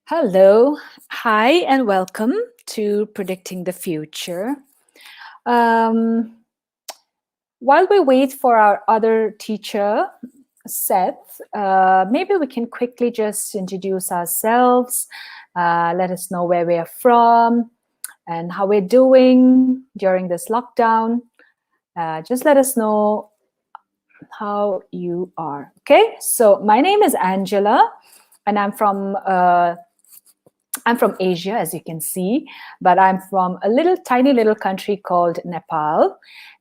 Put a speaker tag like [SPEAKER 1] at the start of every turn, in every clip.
[SPEAKER 1] Hello, hi, and welcome to Predicting the Future. Um, while we wait for our other teacher, Seth, maybe we can quickly just introduce ourselves, let us know where we are from and how we're doing during this lockdown. Just let us know how you are. Okay, so my name is Angela, and I'm from Asia, as you can see, but I'm from a little tiny little country called Nepal.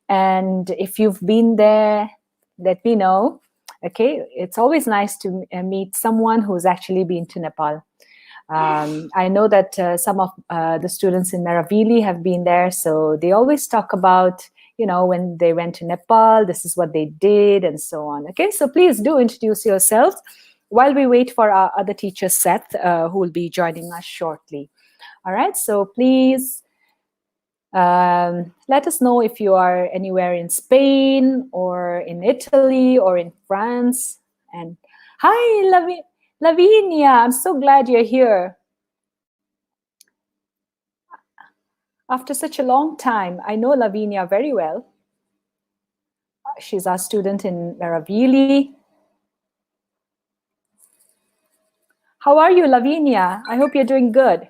[SPEAKER 1] And if you've been there, let me know. Okay, it's always nice to meet someone who's actually been to Nepal. I know that some of the students in Meravili have been there, so they always talk about, when they went to Nepal, this is what they did, and so on. Okay, so please do introduce yourselves while we wait for our other teacher, Seth, who will be joining us shortly. All right, so please let us know if you are anywhere in Spain or in Italy or in France. And hi, Lavinia, I'm so glad you're here. After such a long time, I know Lavinia very well. She's our student in Meravili. How are you, Lavinia? I hope you're doing good.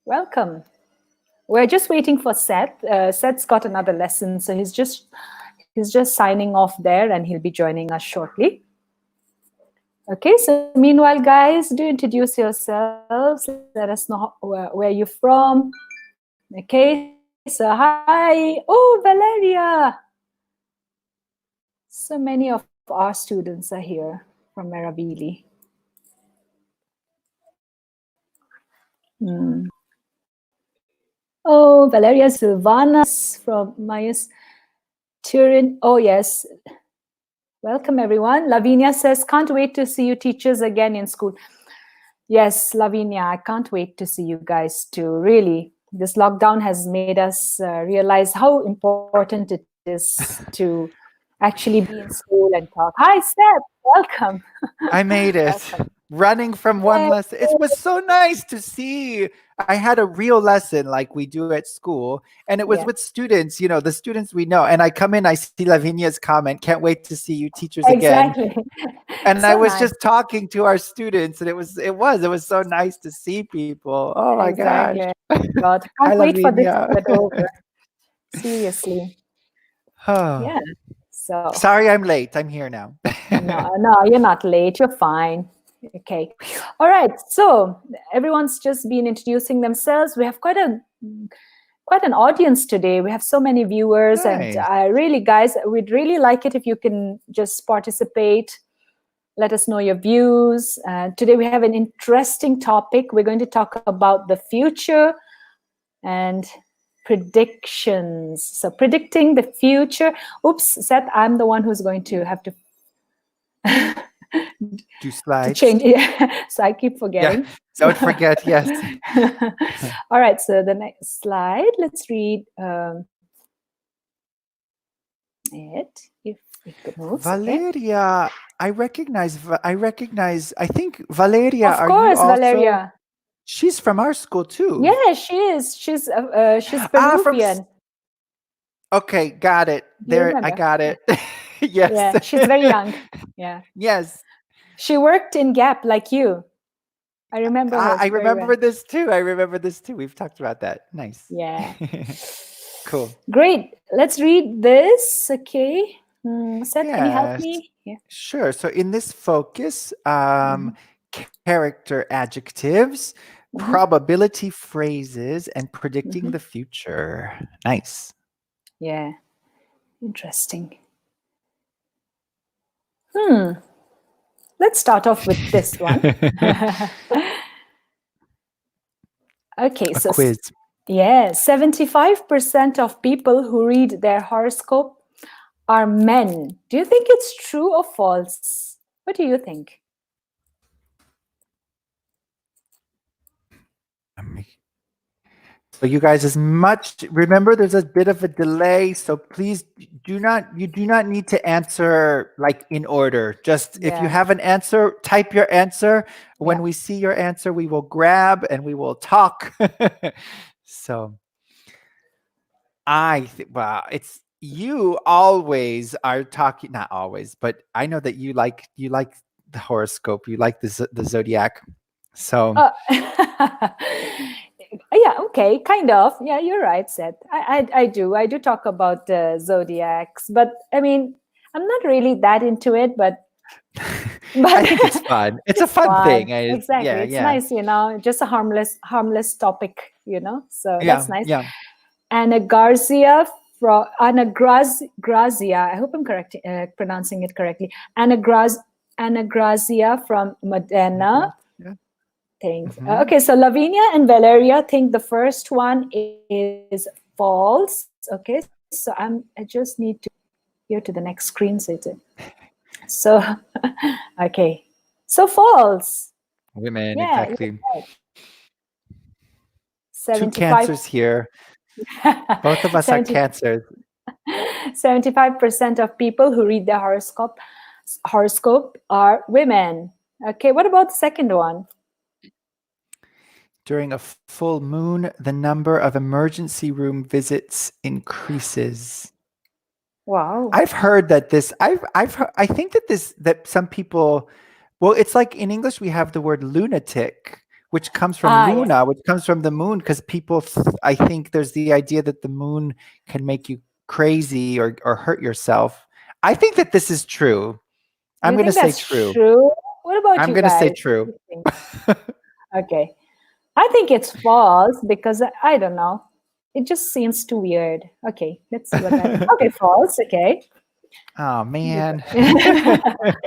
[SPEAKER 1] Welcome. We're just waiting for Seth. Seth's got another lesson, so he's just signing off there, and he'll be joining us shortly. Okay, so meanwhile, guys, do introduce yourselves. Let us know where you're from. Okay, so hi. Oh, Valeria. So many of our students are here from Meravili. Oh, Valeria Silvanas from Mayas Turin. Oh, yes. Welcome, everyone. Lavinia says, can't wait to see you teachers again in school. Yes, Lavinia, I can't wait to see you guys too. Really, this lockdown has made us realize how important it is to actually be in school and talk. Hi, Seth. Welcome.
[SPEAKER 2] I made it. Running from one lesson. It was so nice to see. I had a real lesson like we do at school, and it was with students, the students we know. And I come in, I see Lavinia's comment, can't wait to see you teachers again.
[SPEAKER 1] Exactly.
[SPEAKER 2] And
[SPEAKER 1] So
[SPEAKER 2] I was
[SPEAKER 1] nice.
[SPEAKER 2] just talking to our students, and it was so nice to see people. Oh my gosh.
[SPEAKER 1] Exactly. God,
[SPEAKER 2] Hi,
[SPEAKER 1] can't wait for this to
[SPEAKER 2] Lavinia.
[SPEAKER 1] get over. Seriously.
[SPEAKER 2] Oh,
[SPEAKER 1] Yeah. So
[SPEAKER 2] sorry I'm late. I'm here now.
[SPEAKER 1] no, you're not late. You're fine. Okay. All right. So everyone's just been introducing themselves. We have quite an audience today. We have so many viewers, and
[SPEAKER 2] Nice.
[SPEAKER 1] really, guys, we'd really like it if you can just participate. Let us know your views. Today we have an interesting topic. We're going to talk about the future and predictions. So predicting the future. Oops, Seth, I'm the one who's going to have to
[SPEAKER 2] Do slides.
[SPEAKER 1] change. Yeah. So I keep forgetting.
[SPEAKER 2] Yeah. Don't forget. Yes.
[SPEAKER 1] All right. So the next slide. Let's read it. If it moves. Okay.
[SPEAKER 2] Valeria, I recognize. I think Valeria.
[SPEAKER 1] Of
[SPEAKER 2] Are you
[SPEAKER 1] course,
[SPEAKER 2] also?
[SPEAKER 1] Valeria.
[SPEAKER 2] She's from our school too.
[SPEAKER 1] Yeah, she is. She's
[SPEAKER 2] Ah, from.
[SPEAKER 1] Peruvian.
[SPEAKER 2] Okay, got it.
[SPEAKER 1] Do you
[SPEAKER 2] There, I
[SPEAKER 1] remember?
[SPEAKER 2] got
[SPEAKER 1] Yeah.
[SPEAKER 2] it. Yes.
[SPEAKER 1] Yeah. She's very young. Yeah.
[SPEAKER 2] Yes.
[SPEAKER 1] She worked in Gap like you. I remember her
[SPEAKER 2] I
[SPEAKER 1] very well.
[SPEAKER 2] remember this too. I remember this too. We've talked about that. Nice.
[SPEAKER 1] Yeah.
[SPEAKER 2] Cool.
[SPEAKER 1] Great. Let's read this. Okay. Seth, can you help
[SPEAKER 2] Yes.
[SPEAKER 1] me? Yeah.
[SPEAKER 2] Sure. So in this focus,
[SPEAKER 1] Mhm.
[SPEAKER 2] character adjectives,
[SPEAKER 1] Mhm.
[SPEAKER 2] probability phrases, and predicting
[SPEAKER 1] Mhm.
[SPEAKER 2] the future. Nice.
[SPEAKER 1] Yeah. Interesting. Let's start off with this one. Okay.
[SPEAKER 2] A
[SPEAKER 1] So,
[SPEAKER 2] quiz.
[SPEAKER 1] yeah, 75% of people who read their horoscope are men. Do you think it's true or false? What do you think?
[SPEAKER 2] you guys, remember there's a bit of a delay, so please you do not need to answer like in order. Just if you
[SPEAKER 1] Yeah,
[SPEAKER 2] have an answer, type your answer.
[SPEAKER 1] yeah.
[SPEAKER 2] When we see your answer, we will grab and we will talk. So wow, it's you always are talking, not always, but I know that you like the horoscope, you like the zodiac. So
[SPEAKER 1] Yeah, okay, kind of. Yeah, you're right, Seth. I do talk about zodiacs, but I mean, I'm not really that into it, but
[SPEAKER 2] I think it's fun. It's a
[SPEAKER 1] it's
[SPEAKER 2] fun
[SPEAKER 1] fun.
[SPEAKER 2] thing.
[SPEAKER 1] Exactly,
[SPEAKER 2] Yeah,
[SPEAKER 1] it's
[SPEAKER 2] yeah,
[SPEAKER 1] nice, just a harmless topic, So
[SPEAKER 2] yeah,
[SPEAKER 1] that's nice.
[SPEAKER 2] yeah.
[SPEAKER 1] Anna Garcia from Grazia. I hope I'm correct pronouncing it correctly. Anna Grazia from Modena.
[SPEAKER 2] Yeah.
[SPEAKER 1] Thanks.
[SPEAKER 2] Hmm.
[SPEAKER 1] Okay, so Lavinia and Valeria think the first one is false. Okay, so I just need to go to the next screen. So okay, so false.
[SPEAKER 2] Women,
[SPEAKER 1] Yeah,
[SPEAKER 2] exactly.
[SPEAKER 1] you're right.
[SPEAKER 2] Two
[SPEAKER 1] 75
[SPEAKER 2] cancers here. Both of us are
[SPEAKER 1] 70
[SPEAKER 2] cancers.
[SPEAKER 1] 75% of people who read their horoscope are women. Okay, what about the second one?
[SPEAKER 2] During a full moon, the number of emergency room visits increases.
[SPEAKER 1] Wow.
[SPEAKER 2] I've heard that I think that some people, well, it's like in English we have the word lunatic, which comes from
[SPEAKER 1] Ah, yes.
[SPEAKER 2] luna, which comes from the moon, because I think there's the idea that the moon can make you crazy or hurt yourself. I think that this is true. I'm
[SPEAKER 1] You
[SPEAKER 2] going to
[SPEAKER 1] think
[SPEAKER 2] say
[SPEAKER 1] that's
[SPEAKER 2] true.
[SPEAKER 1] true? What about
[SPEAKER 2] I'm
[SPEAKER 1] you
[SPEAKER 2] going to say
[SPEAKER 1] guys? What
[SPEAKER 2] true.
[SPEAKER 1] do you think? Okay. I think it's false because I don't know. It just seems too weird. Okay, let's see what that is. Okay, false. Okay.
[SPEAKER 2] Oh man.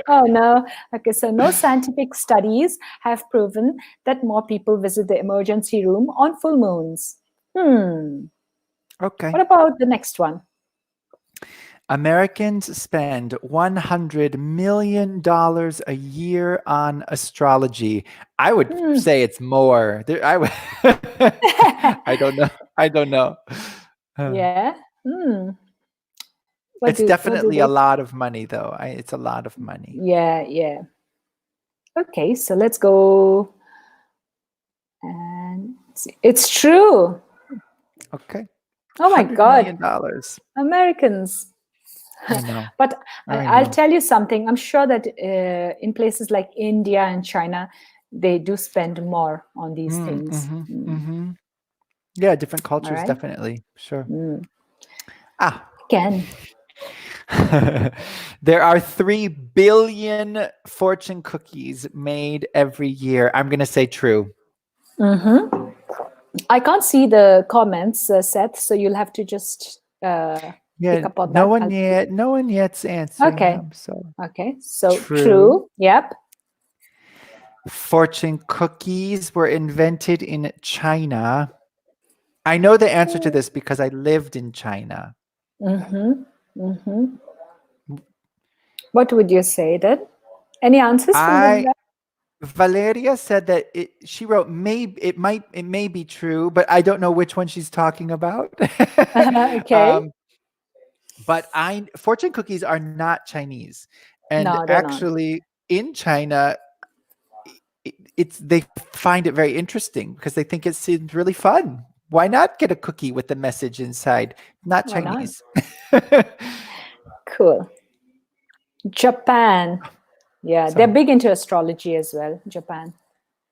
[SPEAKER 1] Oh no. Okay, so no scientific studies have proven that more people visit the emergency room on full moons.
[SPEAKER 2] Okay.
[SPEAKER 1] What about the next one?
[SPEAKER 2] Americans spend $100 million a year on astrology. I would
[SPEAKER 1] Hmm.
[SPEAKER 2] say it's more. I would I don't know. I don't know. Uh,
[SPEAKER 1] Yeah. Hmm.
[SPEAKER 2] It's
[SPEAKER 1] What do
[SPEAKER 2] definitely a
[SPEAKER 1] they?
[SPEAKER 2] lot of money though. It's a lot of money.
[SPEAKER 1] Yeah, yeah. Okay, so let's go and see. It's true.
[SPEAKER 2] Okay.
[SPEAKER 1] Oh my
[SPEAKER 2] $100
[SPEAKER 1] God,
[SPEAKER 2] million. dollars.
[SPEAKER 1] Americans.
[SPEAKER 2] I know.
[SPEAKER 1] But
[SPEAKER 2] I
[SPEAKER 1] I'll
[SPEAKER 2] know.
[SPEAKER 1] tell you something. I'm sure that in places like India and China, they do spend more on these things.
[SPEAKER 2] Mm-hmm, mm-hmm. Yeah, different
[SPEAKER 1] All
[SPEAKER 2] cultures,
[SPEAKER 1] right.
[SPEAKER 2] definitely. Sure.
[SPEAKER 1] Mm.
[SPEAKER 2] Ah.
[SPEAKER 1] Again.
[SPEAKER 2] There are 3 billion fortune cookies made every year. I'm going to say true.
[SPEAKER 1] Mm-hmm. I can't see the comments, Seth, so you'll have to just pick
[SPEAKER 2] Yeah,
[SPEAKER 1] up on that.
[SPEAKER 2] no one yet's answering
[SPEAKER 1] Okay.
[SPEAKER 2] them. So
[SPEAKER 1] Okay. So
[SPEAKER 2] true.
[SPEAKER 1] true. Yep.
[SPEAKER 2] Fortune cookies were invented in China. I know the answer to this because I lived in China.
[SPEAKER 1] Mm-hmm. Mm-hmm. What would you say then? Any answers from the
[SPEAKER 2] I Valeria said that she wrote it may be true, but I don't know which one she's talking about.
[SPEAKER 1] Okay.
[SPEAKER 2] But fortune cookies are not Chinese, and
[SPEAKER 1] No, they're not.
[SPEAKER 2] actually in China, they find it very interesting because they think it seems really fun. Why not get a cookie with the message inside? Not
[SPEAKER 1] Why not?
[SPEAKER 2] Chinese.
[SPEAKER 1] Cool. Japan. Yeah, they're
[SPEAKER 2] So
[SPEAKER 1] big into astrology as well. Japan.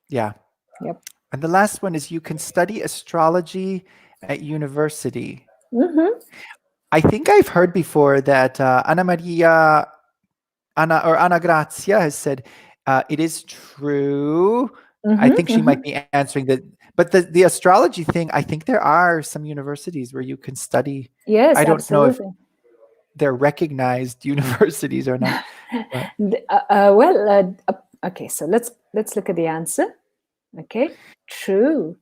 [SPEAKER 2] yeah,
[SPEAKER 1] Yep.
[SPEAKER 2] and the last one is you can study astrology at university.
[SPEAKER 1] Mm-hmm.
[SPEAKER 2] I think I've heard before that Anna Grazia has said it is true. I
[SPEAKER 1] Mm-hmm.
[SPEAKER 2] think she
[SPEAKER 1] Mm-hmm.
[SPEAKER 2] might be answering that. But the astrology thing, I think there are some universities where you can study.
[SPEAKER 1] Yes,
[SPEAKER 2] I don't know if
[SPEAKER 1] absolutely.
[SPEAKER 2] they're recognized universities or not. But
[SPEAKER 1] Okay, so let's look at the answer. Okay, true.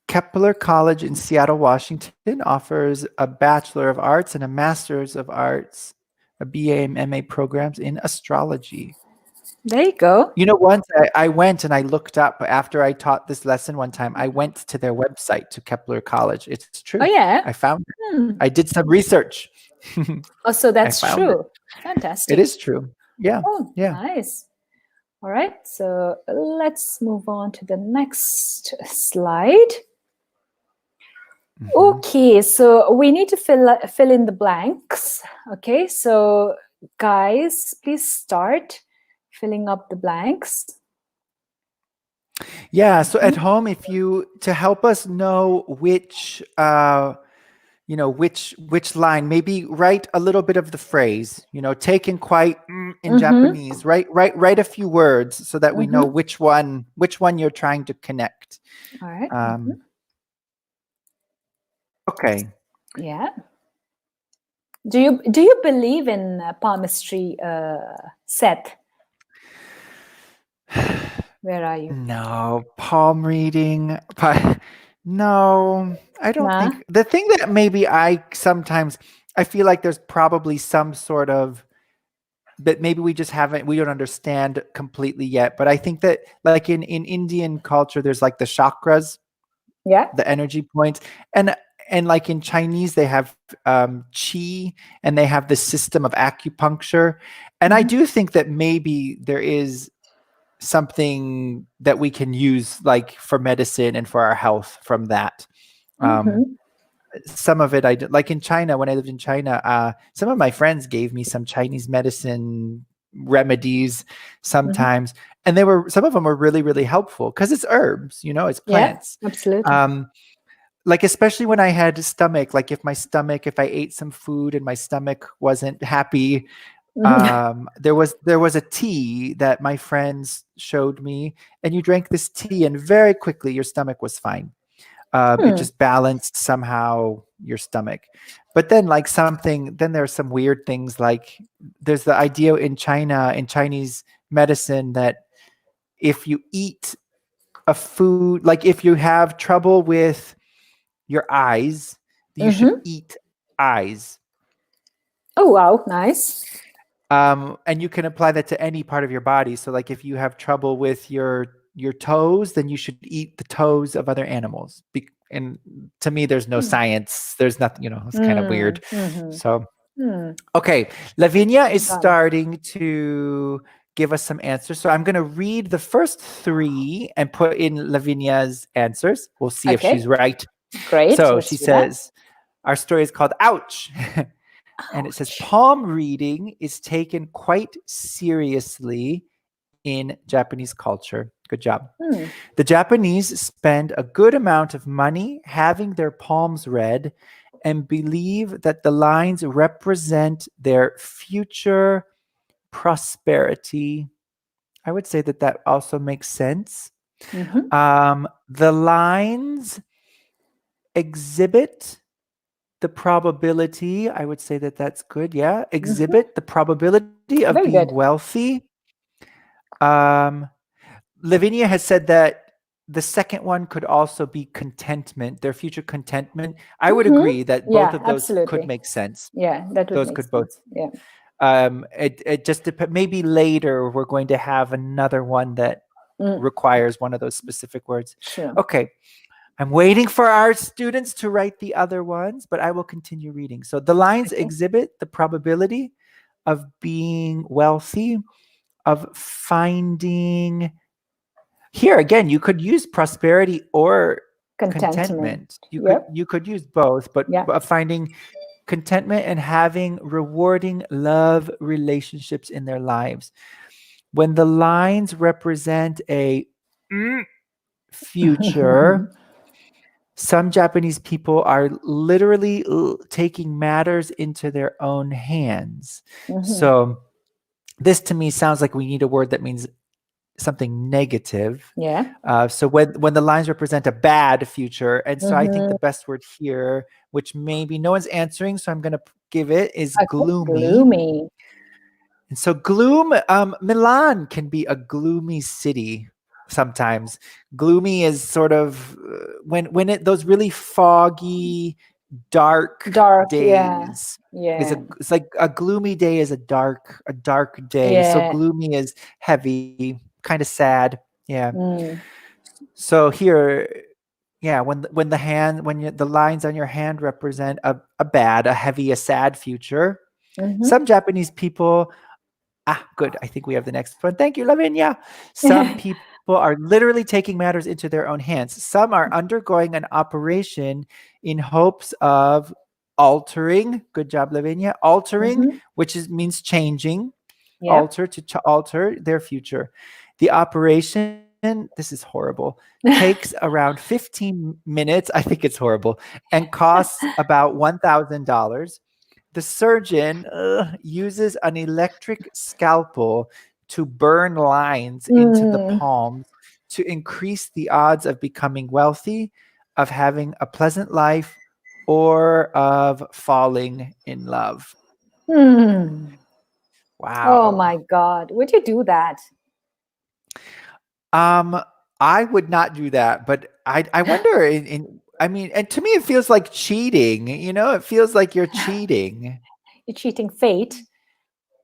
[SPEAKER 2] Kepler College in Seattle, Washington offers a Bachelor of Arts and a Master's of Arts, a BA and MA programs in astrology.
[SPEAKER 1] There you go.
[SPEAKER 2] You know, once I went and I looked up after I taught this lesson one time, I went to their website to Kepler College. It's
[SPEAKER 1] Oh
[SPEAKER 2] true.
[SPEAKER 1] yeah.
[SPEAKER 2] I found it.
[SPEAKER 1] Hmm.
[SPEAKER 2] I did some research.
[SPEAKER 1] Oh, so
[SPEAKER 2] I
[SPEAKER 1] that's
[SPEAKER 2] found it.
[SPEAKER 1] true.
[SPEAKER 2] It
[SPEAKER 1] Fantastic.
[SPEAKER 2] is true. Yeah.
[SPEAKER 1] Oh,
[SPEAKER 2] Yeah.
[SPEAKER 1] nice. All right. So let's move on to the next slide.
[SPEAKER 2] Mhm.
[SPEAKER 1] Okay, so we need to fill in the blanks. Okay, so guys, please start filling up the blanks.
[SPEAKER 2] Yeah. So at home, if you to help us know which which line, maybe write a little bit of the phrase, taken quite in
[SPEAKER 1] Mm-hmm.
[SPEAKER 2] Japanese, write a few words so that we know
[SPEAKER 1] Mm-hmm.
[SPEAKER 2] which one you're trying to connect.
[SPEAKER 1] All right. Mm-hmm.
[SPEAKER 2] Um, okay.
[SPEAKER 1] Yeah. Do you believe in palmistry, Seth? Where are you?
[SPEAKER 2] No, palm reading, but no, I don't
[SPEAKER 1] Nah.
[SPEAKER 2] think the thing that maybe I feel like there's probably some sort of that maybe we don't understand completely yet. But I think that like in Indian culture, there's like the chakras,
[SPEAKER 1] Yeah.
[SPEAKER 2] the energy points, and and like in Chinese, they have qi and they have the system of acupuncture. And I
[SPEAKER 1] Mm-hmm.
[SPEAKER 2] do think that maybe there is something that we can use like for medicine and for our health from that. Um,
[SPEAKER 1] Mm-hmm.
[SPEAKER 2] some of it I did, like in China, when I lived in China, some of my friends gave me some Chinese medicine remedies
[SPEAKER 1] Mm-hmm.
[SPEAKER 2] sometimes. And some of them were really, really helpful because it's herbs, it's
[SPEAKER 1] Yeah.
[SPEAKER 2] plants.
[SPEAKER 1] Absolutely.
[SPEAKER 2] Um, like especially when I had stomach, like if I ate some food and my stomach wasn't happy,
[SPEAKER 1] Mm-hmm.
[SPEAKER 2] there was a tea that my friends showed me, and you drank this tea and very quickly your stomach was fine. It
[SPEAKER 1] Hmm.
[SPEAKER 2] just balanced somehow your stomach. But then there's some weird things, like there's the idea in Chinese medicine, that if you eat a food, like if you have trouble with your eyes, you should
[SPEAKER 1] Mm-hmm.
[SPEAKER 2] eat eyes.
[SPEAKER 1] Oh wow, nice.
[SPEAKER 2] And you can apply that to any part of your body. So like if you have trouble with your toes, then you should eat the toes of other animals. And to me, there's no
[SPEAKER 1] Hmm.
[SPEAKER 2] science. There's nothing, it's kind of weird.
[SPEAKER 1] Mm-hmm.
[SPEAKER 2] So,
[SPEAKER 1] Hmm.
[SPEAKER 2] okay. Lavinia is
[SPEAKER 1] Done.
[SPEAKER 2] starting to give us some answers. So I'm going to read the first three and put in Lavinia's answers. We'll see if she's
[SPEAKER 1] Okay,
[SPEAKER 2] right.
[SPEAKER 1] great.
[SPEAKER 2] So
[SPEAKER 1] Let's
[SPEAKER 2] she
[SPEAKER 1] do that.
[SPEAKER 2] says, our story is called Ouch. And it says,
[SPEAKER 1] Ouch.
[SPEAKER 2] palm reading is taken quite seriously in Japanese culture. Good job.
[SPEAKER 1] Hmm.
[SPEAKER 2] The Japanese spend a good amount of money having their palms read and believe that the lines represent their future prosperity. I would say that also makes sense.
[SPEAKER 1] Mm-hmm.
[SPEAKER 2] The lines exhibit the probability, I would say that that's good. Yeah.
[SPEAKER 1] Mm-hmm.
[SPEAKER 2] Exhibit the probability of
[SPEAKER 1] Very
[SPEAKER 2] being
[SPEAKER 1] good.
[SPEAKER 2] wealthy. Um, Lavinia has said that the second one could also be contentment, their future contentment. I would
[SPEAKER 1] Mm-hmm.
[SPEAKER 2] agree that both
[SPEAKER 1] Yeah,
[SPEAKER 2] of those could
[SPEAKER 1] absolutely.
[SPEAKER 2] make sense.
[SPEAKER 1] Yeah, that would
[SPEAKER 2] Those
[SPEAKER 1] make
[SPEAKER 2] could both.
[SPEAKER 1] sense. Yeah.
[SPEAKER 2] It just depends. Maybe later we're going to have another one that
[SPEAKER 1] Mm,
[SPEAKER 2] requires one of those specific words.
[SPEAKER 1] sure.
[SPEAKER 2] Okay. I'm waiting for our students to write the other ones, but I will continue reading. So the lines
[SPEAKER 1] Okay.
[SPEAKER 2] exhibit the probability of being wealthy, of finding. Here again, you could use prosperity or
[SPEAKER 1] Contentment.
[SPEAKER 2] contentment. You could
[SPEAKER 1] Yep.
[SPEAKER 2] you could use both, but
[SPEAKER 1] Yeah.
[SPEAKER 2] finding contentment and having rewarding love relationships in their lives. When the lines represent a future, some Japanese people are literally taking matters into their own hands.
[SPEAKER 1] Mm-hmm.
[SPEAKER 2] So this to me sounds like we need a word that means something negative.
[SPEAKER 1] Yeah.
[SPEAKER 2] So when the lines represent a bad future, and so I think
[SPEAKER 1] Mm-hmm.
[SPEAKER 2] the best word here, which maybe no one's answering, so I'm going to give it, is
[SPEAKER 1] Okay.
[SPEAKER 2] gloomy.
[SPEAKER 1] Gloomy.
[SPEAKER 2] And so gloom, Milan can be a gloomy city sometimes. Gloomy is sort of when those really foggy dark
[SPEAKER 1] Dark, yeah.
[SPEAKER 2] days.
[SPEAKER 1] Yeah.
[SPEAKER 2] It's like a gloomy day is a dark day. So
[SPEAKER 1] Yeah.
[SPEAKER 2] gloomy is heavy, kind of sad. Yeah.
[SPEAKER 1] Mm.
[SPEAKER 2] So here, yeah, when the hand when the lines on your hand represent a bad, a heavy, a sad future,
[SPEAKER 1] Mm-hmm.
[SPEAKER 2] some Japanese people. Ah, good. I think we have the next one. Thank you, Lavinia. Some people are literally taking matters into their own hands. Some are undergoing an operation in hopes of altering. Good job, Lavinia. Altering,
[SPEAKER 1] Mm-hmm.
[SPEAKER 2] which means changing,
[SPEAKER 1] Yep.
[SPEAKER 2] alter their future. The operation, this is horrible, takes around 15 minutes. I think it's horrible, and costs about $1,000. The surgeon uses an electric scalpel to burn lines into the
[SPEAKER 1] Mm.
[SPEAKER 2] palms to increase the odds of becoming wealthy, of having a pleasant life, or of falling in love.
[SPEAKER 1] Hmm. Oh
[SPEAKER 2] Wow.
[SPEAKER 1] my God. Would you do that?
[SPEAKER 2] Um, I would not do that, but I wonder I mean, and to me it feels like cheating, it feels like you're cheating.
[SPEAKER 1] You're cheating fate.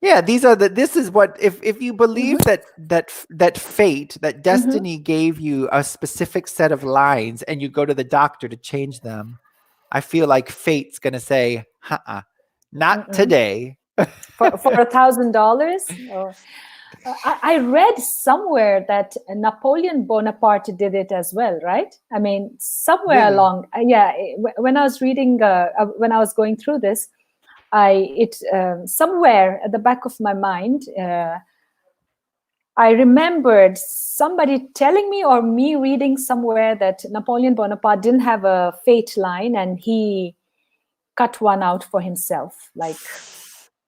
[SPEAKER 2] Yeah, this is what if you believe
[SPEAKER 1] Mm-hmm.
[SPEAKER 2] that fate, that
[SPEAKER 1] Mm-hmm.
[SPEAKER 2] destiny gave you a specific set of lines and you go to the doctor to change them, I feel like fate's going to say, "Uh-uh, not
[SPEAKER 1] Mm-mm.
[SPEAKER 2] today."
[SPEAKER 1] For $1,000? Oh. I read somewhere that Napoleon Bonaparte did it as well, right? I mean, somewhere
[SPEAKER 2] Really?
[SPEAKER 1] along, yeah. When I was reading, when I was going through this, somewhere at the back of my mind, I remembered somebody telling me or me reading somewhere that Napoleon Bonaparte didn't have a fate line and he cut one out for himself. Like,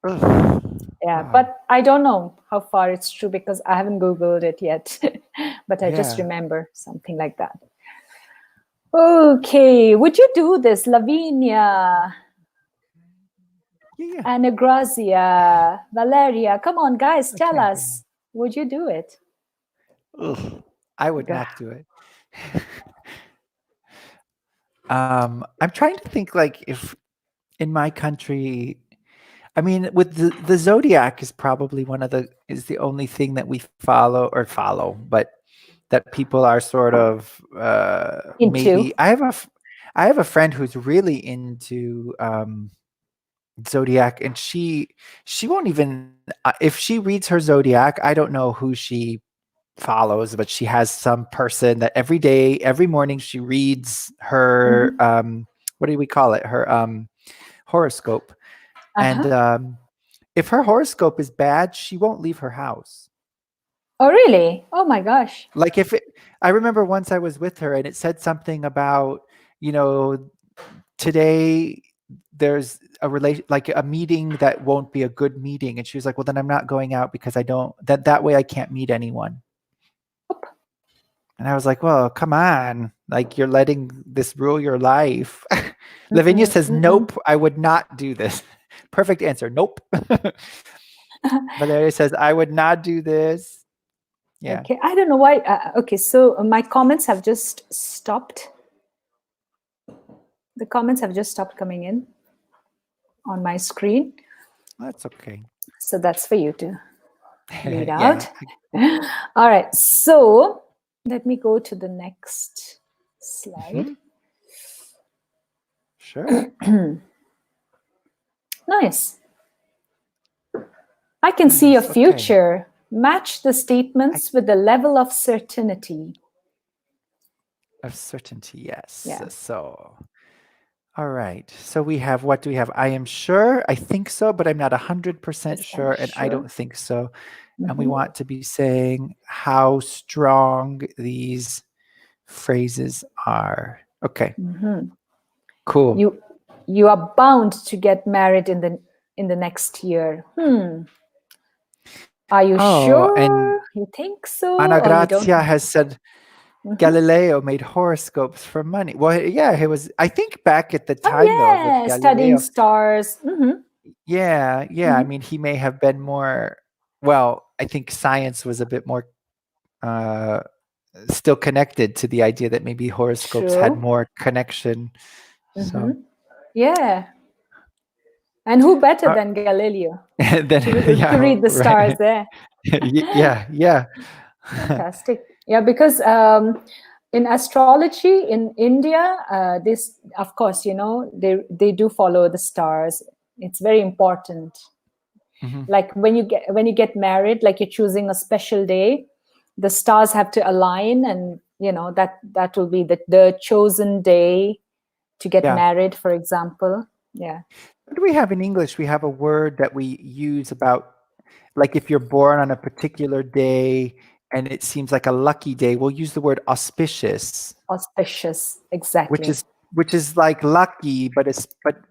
[SPEAKER 2] Ugh.
[SPEAKER 1] yeah,
[SPEAKER 2] Wow.
[SPEAKER 1] but I don't know how far it's true because I haven't Googled it yet. But I just
[SPEAKER 2] Yeah.
[SPEAKER 1] remember something like that. Okay, would you do this, Lavinia,
[SPEAKER 2] Yeah.
[SPEAKER 1] Anagrazia, Valeria? Come on, guys, tell
[SPEAKER 2] Okay. Okay.
[SPEAKER 1] us. Would you do it?
[SPEAKER 2] Ugh. I would
[SPEAKER 1] Gah.
[SPEAKER 2] not do it. I'm trying to think like if in my country, I mean, with the zodiac is probably is the only thing that we follow, but that people are sort of maybe.
[SPEAKER 1] Into.
[SPEAKER 2] I have a friend who's really into zodiac, and she won't even if she reads her zodiac. I don't know who she follows, but she has some person that every day, every morning, she reads her
[SPEAKER 1] Mhm.
[SPEAKER 2] what do we call it? Her horoscope, and
[SPEAKER 1] Uh-huh.
[SPEAKER 2] if her horoscope is bad, she won't leave her house.
[SPEAKER 1] Oh, really? Oh my gosh.
[SPEAKER 2] Like I remember once I was with her and it said something about, you know, today there's a relation like a meeting that won't be a good meeting. And she was like, well, then I'm not going out because I don't that way I can't meet anyone. And I was like, well, come on. Like you're letting this rule your life. Lavinia
[SPEAKER 1] Mm-mm,
[SPEAKER 2] says,
[SPEAKER 1] mm-mm.
[SPEAKER 2] nope, I would not do this. Perfect answer. Nope. Valeria says, I would not do this. Yeah.
[SPEAKER 1] Okay, I don't know why. Okay, so my comments have just stopped. The comments have just stopped coming in on my screen.
[SPEAKER 2] That's okay.
[SPEAKER 1] So that's for you to read
[SPEAKER 2] Yeah.
[SPEAKER 1] out. All right, so let me go to the next slide.
[SPEAKER 2] Mhm. Sure.
[SPEAKER 1] Nice. I can see a
[SPEAKER 2] Nice. Okay.
[SPEAKER 1] future. Match the
[SPEAKER 2] I,
[SPEAKER 1] statements with the level of certainty.
[SPEAKER 2] of certainty, yes.
[SPEAKER 1] Yeah.
[SPEAKER 2] So, all right. So we have, what do we have? I am sure. I think so, but I'm not 100%
[SPEAKER 1] Percent
[SPEAKER 2] sure. And I
[SPEAKER 1] sure.
[SPEAKER 2] don't think so. And we
[SPEAKER 1] Mm-hmm.
[SPEAKER 2] want to be saying how strong these phrases are. Okay.
[SPEAKER 1] Mm-hmm.
[SPEAKER 2] Cool.
[SPEAKER 1] You are bound to get married in the next year. Are you
[SPEAKER 2] Oh, and
[SPEAKER 1] sure? You think so,
[SPEAKER 2] Ana
[SPEAKER 1] or you don't
[SPEAKER 2] Grazia
[SPEAKER 1] think
[SPEAKER 2] has
[SPEAKER 1] so?
[SPEAKER 2] said
[SPEAKER 1] Mm-hmm.
[SPEAKER 2] Galileo made horoscopes for money. Well, yeah, he was, I think back at the
[SPEAKER 1] Oh
[SPEAKER 2] time though, with
[SPEAKER 1] yeah, studying
[SPEAKER 2] Galileo,
[SPEAKER 1] stars. Mm-hmm.
[SPEAKER 2] yeah, yeah. I
[SPEAKER 1] Mm-hmm.
[SPEAKER 2] mean, he may have been more, well, I think science was a bit more uh, still connected to the idea that maybe horoscopes had
[SPEAKER 1] True.
[SPEAKER 2] more connection.
[SPEAKER 1] Mm-hmm.
[SPEAKER 2] So,
[SPEAKER 1] Yeah. And who better
[SPEAKER 2] Uh,
[SPEAKER 1] than Galileo
[SPEAKER 2] then
[SPEAKER 1] to
[SPEAKER 2] yeah,
[SPEAKER 1] read the stars
[SPEAKER 2] right.
[SPEAKER 1] there?
[SPEAKER 2] Yeah, yeah.
[SPEAKER 1] Fantastic. Yeah, because in astrology in India, this, of course, they do follow the stars. It's very important.
[SPEAKER 2] Mhm.
[SPEAKER 1] Like when you get married, like you're choosing a special day, the stars have to align, and that will be the chosen day to get
[SPEAKER 2] Yeah.
[SPEAKER 1] married, for example. Yeah.
[SPEAKER 2] What do we have in English? We have a word that we use about, like, if you're born on a particular day and it seems like a lucky day, we'll use the word auspicious,
[SPEAKER 1] Auspicious,
[SPEAKER 2] which
[SPEAKER 1] exactly.
[SPEAKER 2] is which is like lucky, but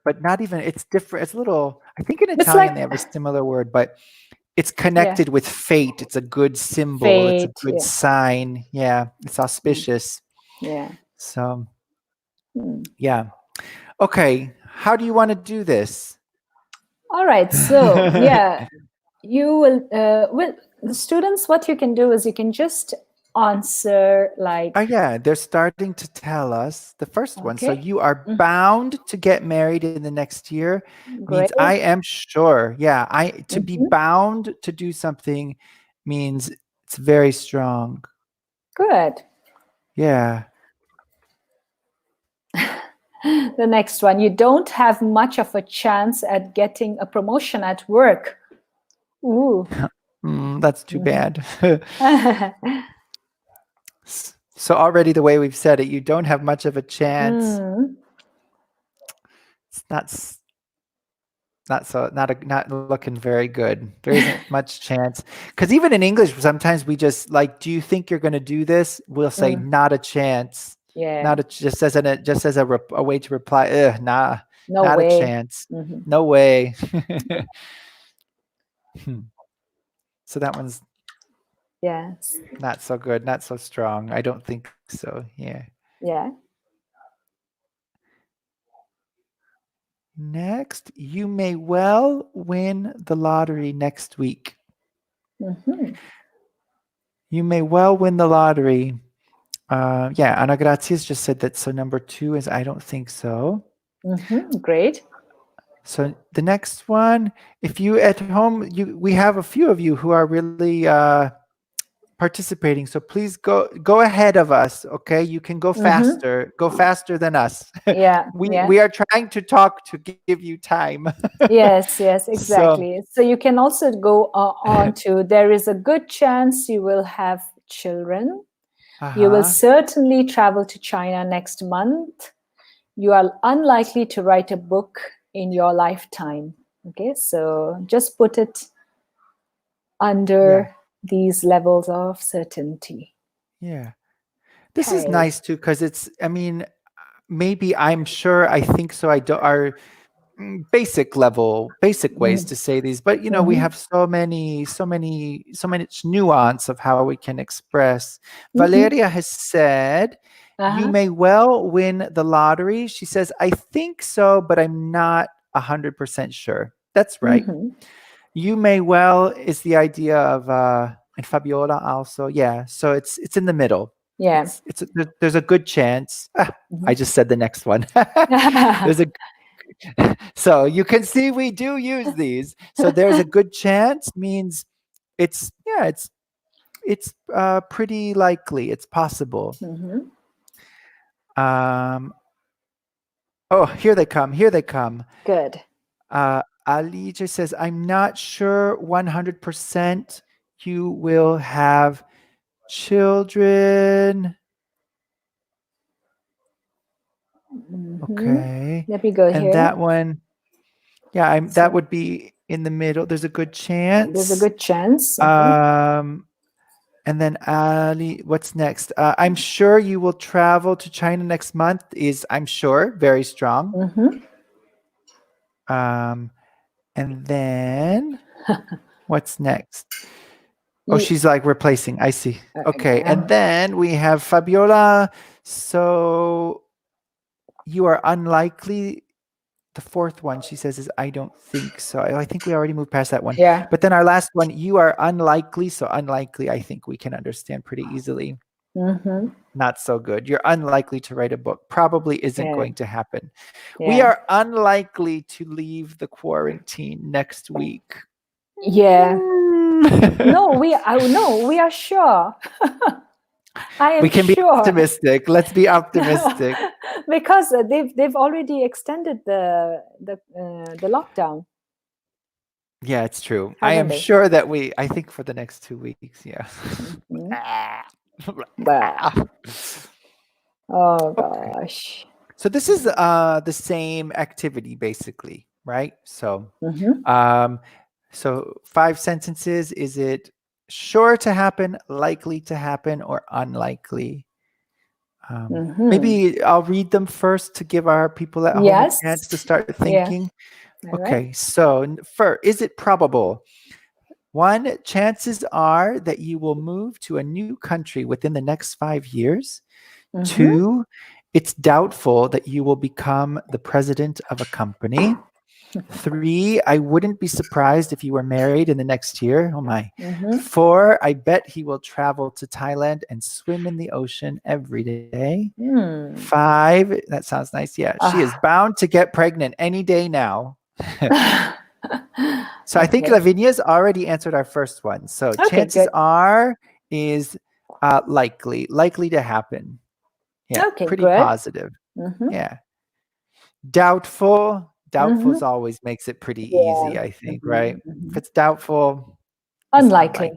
[SPEAKER 2] but not even, it's different. It's a little, I think in
[SPEAKER 1] It's like,
[SPEAKER 2] Italian they have a similar word, but it's
[SPEAKER 1] yeah,
[SPEAKER 2] connected with fate. It's a good symbol. It's a
[SPEAKER 1] fate.
[SPEAKER 2] good
[SPEAKER 1] Yeah.
[SPEAKER 2] sign. Yeah, it's
[SPEAKER 1] Mm,
[SPEAKER 2] auspicious.
[SPEAKER 1] yeah.
[SPEAKER 2] So,
[SPEAKER 1] Mm.
[SPEAKER 2] yeah. Okay. How do you want to do this?
[SPEAKER 1] All right. So, yeah, you will, the students, what you can do is you can just answer
[SPEAKER 2] Oh,
[SPEAKER 1] like,
[SPEAKER 2] yeah, they're starting to tell us the first one. So
[SPEAKER 1] okay,
[SPEAKER 2] you are bound to get married in the next year means
[SPEAKER 1] great.
[SPEAKER 2] I am sure. Yeah, I to be
[SPEAKER 1] Mhm.
[SPEAKER 2] bound to do something means it's very strong.
[SPEAKER 1] Good.
[SPEAKER 2] Yeah.
[SPEAKER 1] The next one, you don't have much of a chance at getting a promotion at work. Ooh.
[SPEAKER 2] That's too
[SPEAKER 1] Mhm.
[SPEAKER 2] bad. So already the way we've said it, you don't have much of a chance.
[SPEAKER 1] Mm.
[SPEAKER 2] It's not so not looking very good. There isn't much chance, because even in English sometimes we just like, do you think you're going to do this? We'll say
[SPEAKER 1] Mm.
[SPEAKER 2] not a chance.
[SPEAKER 1] Yeah.
[SPEAKER 2] Not a, just as a way to reply, nah,
[SPEAKER 1] No
[SPEAKER 2] not a
[SPEAKER 1] way.
[SPEAKER 2] chance.
[SPEAKER 1] Mhm.
[SPEAKER 2] No way. Hmm. So that one's
[SPEAKER 1] Yes.
[SPEAKER 2] not so good, not so strong. I don't think so. Yeah.
[SPEAKER 1] Yeah.
[SPEAKER 2] Next, you may well win the lottery next week.
[SPEAKER 1] Hmm.
[SPEAKER 2] You may well win the lottery. Yeah, Ana Gracias just said that. So number 2 is I don't think so.
[SPEAKER 1] Great.
[SPEAKER 2] So the next one, if you at home, we have a few of you who are really participating. So please go ahead of us. Okay, you can
[SPEAKER 1] Hmm.
[SPEAKER 2] go faster than us.
[SPEAKER 1] Yeah.
[SPEAKER 2] we
[SPEAKER 1] Yeah.
[SPEAKER 2] we are trying to talk to give you time.
[SPEAKER 1] Yes. Yes.
[SPEAKER 2] So
[SPEAKER 1] Exactly. So you can also go on to, there is a good chance you will have children. You will
[SPEAKER 2] uh-huh.
[SPEAKER 1] certainly travel to China next month. You are unlikely to write a book in your lifetime. Okay. So just put it
[SPEAKER 2] Yeah,
[SPEAKER 1] under these levels of certainty.
[SPEAKER 2] yeah. This is
[SPEAKER 1] Okay.
[SPEAKER 2] nice too, because it's, I mean, maybe, I'm sure, I think so, I do, are basic level, basic ways to say these, but we
[SPEAKER 1] Mm-hmm.
[SPEAKER 2] have so much nuance of how we can express.
[SPEAKER 1] Mm-hmm.
[SPEAKER 2] Valeria has said, you
[SPEAKER 1] Uh-huh.
[SPEAKER 2] may well win the lottery. She says, I think so, but I'm not 100% sure. That's right.
[SPEAKER 1] Mm-hmm.
[SPEAKER 2] You may well is the idea of and Fabiola also. Yeah, so it's in the middle.
[SPEAKER 1] Yeah.
[SPEAKER 2] There's a good chance. I
[SPEAKER 1] Mm-hmm.
[SPEAKER 2] just said the next one. There's a so you can see we do use these. So there's a good chance means it's, yeah, it's pretty likely, it's possible.
[SPEAKER 1] Mm-hmm.
[SPEAKER 2] Um, oh, here they come. Here they come.
[SPEAKER 1] Good.
[SPEAKER 2] Ali just says, I'm not sure 100% you will have children.
[SPEAKER 1] Mm-hmm.
[SPEAKER 2] Okay.
[SPEAKER 1] Let me go
[SPEAKER 2] And
[SPEAKER 1] here.
[SPEAKER 2] that one, yeah, that
[SPEAKER 1] So
[SPEAKER 2] would be in the middle. There's a good
[SPEAKER 1] there's a
[SPEAKER 2] chance.
[SPEAKER 1] good chance. Okay.
[SPEAKER 2] Um, and then Ali, what's next? I'm sure you will travel to China next month is, I'm sure, very strong.
[SPEAKER 1] Mm-hmm.
[SPEAKER 2] Um, and then what's next? Oh,
[SPEAKER 1] You,
[SPEAKER 2] she's like replacing. I see. Okay. And
[SPEAKER 1] um,
[SPEAKER 2] then we have Fabiola. So you are unlikely. The fourth one, she says, is I don't think so. I think we already moved past that one.
[SPEAKER 1] yeah.
[SPEAKER 2] But then our last one, you are unlikely. So unlikely, I think we can understand pretty easily.
[SPEAKER 1] Mm-hmm.
[SPEAKER 2] Not so good. You're unlikely to write a book. Probably isn't
[SPEAKER 1] Yeah.
[SPEAKER 2] going to happen. We
[SPEAKER 1] Yeah.
[SPEAKER 2] are unlikely to leave the quarantine next week.
[SPEAKER 1] Yeah.
[SPEAKER 2] Mm.
[SPEAKER 1] No, we are sure. I
[SPEAKER 2] We
[SPEAKER 1] am
[SPEAKER 2] can be
[SPEAKER 1] sure.
[SPEAKER 2] optimistic. Let's be optimistic.
[SPEAKER 1] Because they've already extended the lockdown,
[SPEAKER 2] Yeah, it's true. I
[SPEAKER 1] haven't
[SPEAKER 2] am
[SPEAKER 1] they?
[SPEAKER 2] sure that I think for the next 2 weeks, yeah.
[SPEAKER 1] Hmm. But oh
[SPEAKER 2] Okay.
[SPEAKER 1] gosh.
[SPEAKER 2] So this is the same activity basically, right?
[SPEAKER 1] Mm-hmm.
[SPEAKER 2] Um so 5 sentences. Is it sure to happen, likely to happen, or unlikely?
[SPEAKER 1] Mm-hmm.
[SPEAKER 2] Maybe I'll read them first to give our people at home a chance to
[SPEAKER 1] Yes.
[SPEAKER 2] start
[SPEAKER 1] Yeah.
[SPEAKER 2] thinking.
[SPEAKER 1] All right.
[SPEAKER 2] Okay, so first, is it probable? One, chances are that you will move to a new country within the next 5 years.
[SPEAKER 1] Mm-hmm.
[SPEAKER 2] Two, it's doubtful that you will become the president of a company. Three, I wouldn't be surprised if you were married in the next year. Oh my.
[SPEAKER 1] Mm-hmm.
[SPEAKER 2] Four, I bet he will travel to Thailand and swim in the ocean every day.
[SPEAKER 1] Hmm.
[SPEAKER 2] Five, that sounds nice. Yeah, she is
[SPEAKER 1] Ah.
[SPEAKER 2] bound to get pregnant any day now. So I think
[SPEAKER 1] Okay.
[SPEAKER 2] Lavinia's already answered our first one. So
[SPEAKER 1] Okay.
[SPEAKER 2] chances
[SPEAKER 1] Good.
[SPEAKER 2] are is likely to happen. Yeah,
[SPEAKER 1] Okay.
[SPEAKER 2] pretty
[SPEAKER 1] Good.
[SPEAKER 2] positive.
[SPEAKER 1] Mm-hmm.
[SPEAKER 2] Yeah. Doubtful
[SPEAKER 1] Mm-hmm.
[SPEAKER 2] always makes it pretty
[SPEAKER 1] Yeah.
[SPEAKER 2] easy, I think, right?
[SPEAKER 1] Mm-hmm.
[SPEAKER 2] If
[SPEAKER 1] Mm-hmm.
[SPEAKER 2] it's doubtful, it's
[SPEAKER 1] Unlikely.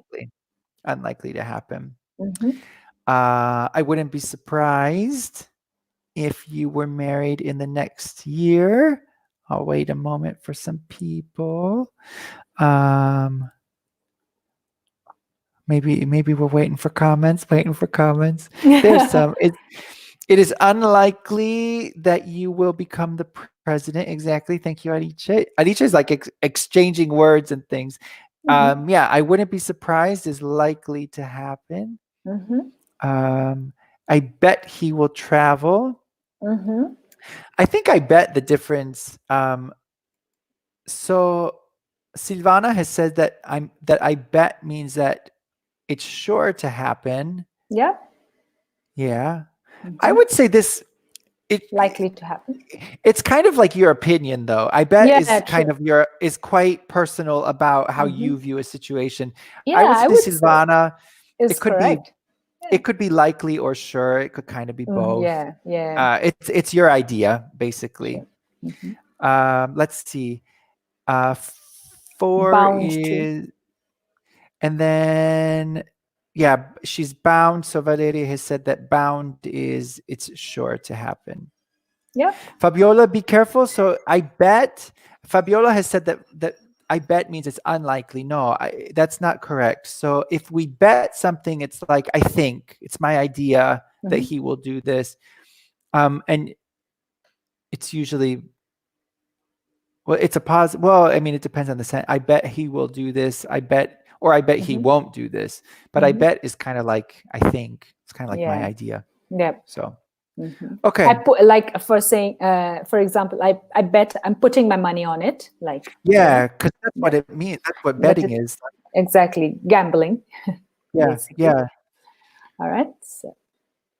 [SPEAKER 2] unlikely to happen.
[SPEAKER 1] Mm-hmm.
[SPEAKER 2] I wouldn't be surprised if you were married in the next year. I'll wait a moment for some people. Um, maybe we're waiting for comments. There's some. It is unlikely that you will become the president. Exactly. Thank you, Adiche. Adiche is like exchanging words and things.
[SPEAKER 1] Mm-hmm.
[SPEAKER 2] Yeah, I wouldn't be surprised is likely to happen.
[SPEAKER 1] Mm-hmm.
[SPEAKER 2] Um, I bet he will travel.
[SPEAKER 1] Mm-hmm.
[SPEAKER 2] I think I bet the difference. So Silvana has said that I bet means that it's sure to happen.
[SPEAKER 1] Yeah.
[SPEAKER 2] Yeah. I
[SPEAKER 1] Mm-hmm.
[SPEAKER 2] would say this it
[SPEAKER 1] Likely to happen.
[SPEAKER 2] it's kind of like your opinion though. I bet
[SPEAKER 1] Yeah.
[SPEAKER 2] is kind
[SPEAKER 1] True.
[SPEAKER 2] of your is quite personal about how
[SPEAKER 1] Mm-hmm.
[SPEAKER 2] you view a situation. I
[SPEAKER 1] Yeah,
[SPEAKER 2] would
[SPEAKER 1] I
[SPEAKER 2] say
[SPEAKER 1] would say
[SPEAKER 2] Silvana,
[SPEAKER 1] is
[SPEAKER 2] it could be
[SPEAKER 1] correct. Yeah.
[SPEAKER 2] likely or sure. It could kind of be both.
[SPEAKER 1] Yeah. Yeah.
[SPEAKER 2] It's your idea basically.
[SPEAKER 1] Sure. Mm-hmm.
[SPEAKER 2] Let's see. Uh, four
[SPEAKER 1] Bound to.
[SPEAKER 2] is And then, yeah, she's bound. So Valeria has said that bound is it's sure to happen.
[SPEAKER 1] Yep.
[SPEAKER 2] Fabiola, be careful. So I bet Fabiola has said that I bet means it's unlikely. No, that's not correct. So if we bet something, it's like I think it's my idea that
[SPEAKER 1] Mm-hmm.
[SPEAKER 2] he will do this, and it's usually well, it's a positive. Well, I mean, it depends on the sentence. I bet he will do this. Or I bet he
[SPEAKER 1] Mm-hmm.
[SPEAKER 2] won't do this. But I
[SPEAKER 1] Mm-hmm.
[SPEAKER 2] bet is kind of like I think. It's kind of like my
[SPEAKER 1] Yeah.
[SPEAKER 2] idea.
[SPEAKER 1] Yep.
[SPEAKER 2] So
[SPEAKER 1] Mm-hmm. I
[SPEAKER 2] okay,
[SPEAKER 1] put like for saying, for example, I bet I'm putting my money on it. Like
[SPEAKER 2] yeah, because that's what
[SPEAKER 1] yep.
[SPEAKER 2] it means. That's what
[SPEAKER 1] But
[SPEAKER 2] betting
[SPEAKER 1] it
[SPEAKER 2] is.
[SPEAKER 1] exactly gambling,
[SPEAKER 2] Yeah,
[SPEAKER 1] basically.
[SPEAKER 2] yeah.
[SPEAKER 1] All right. So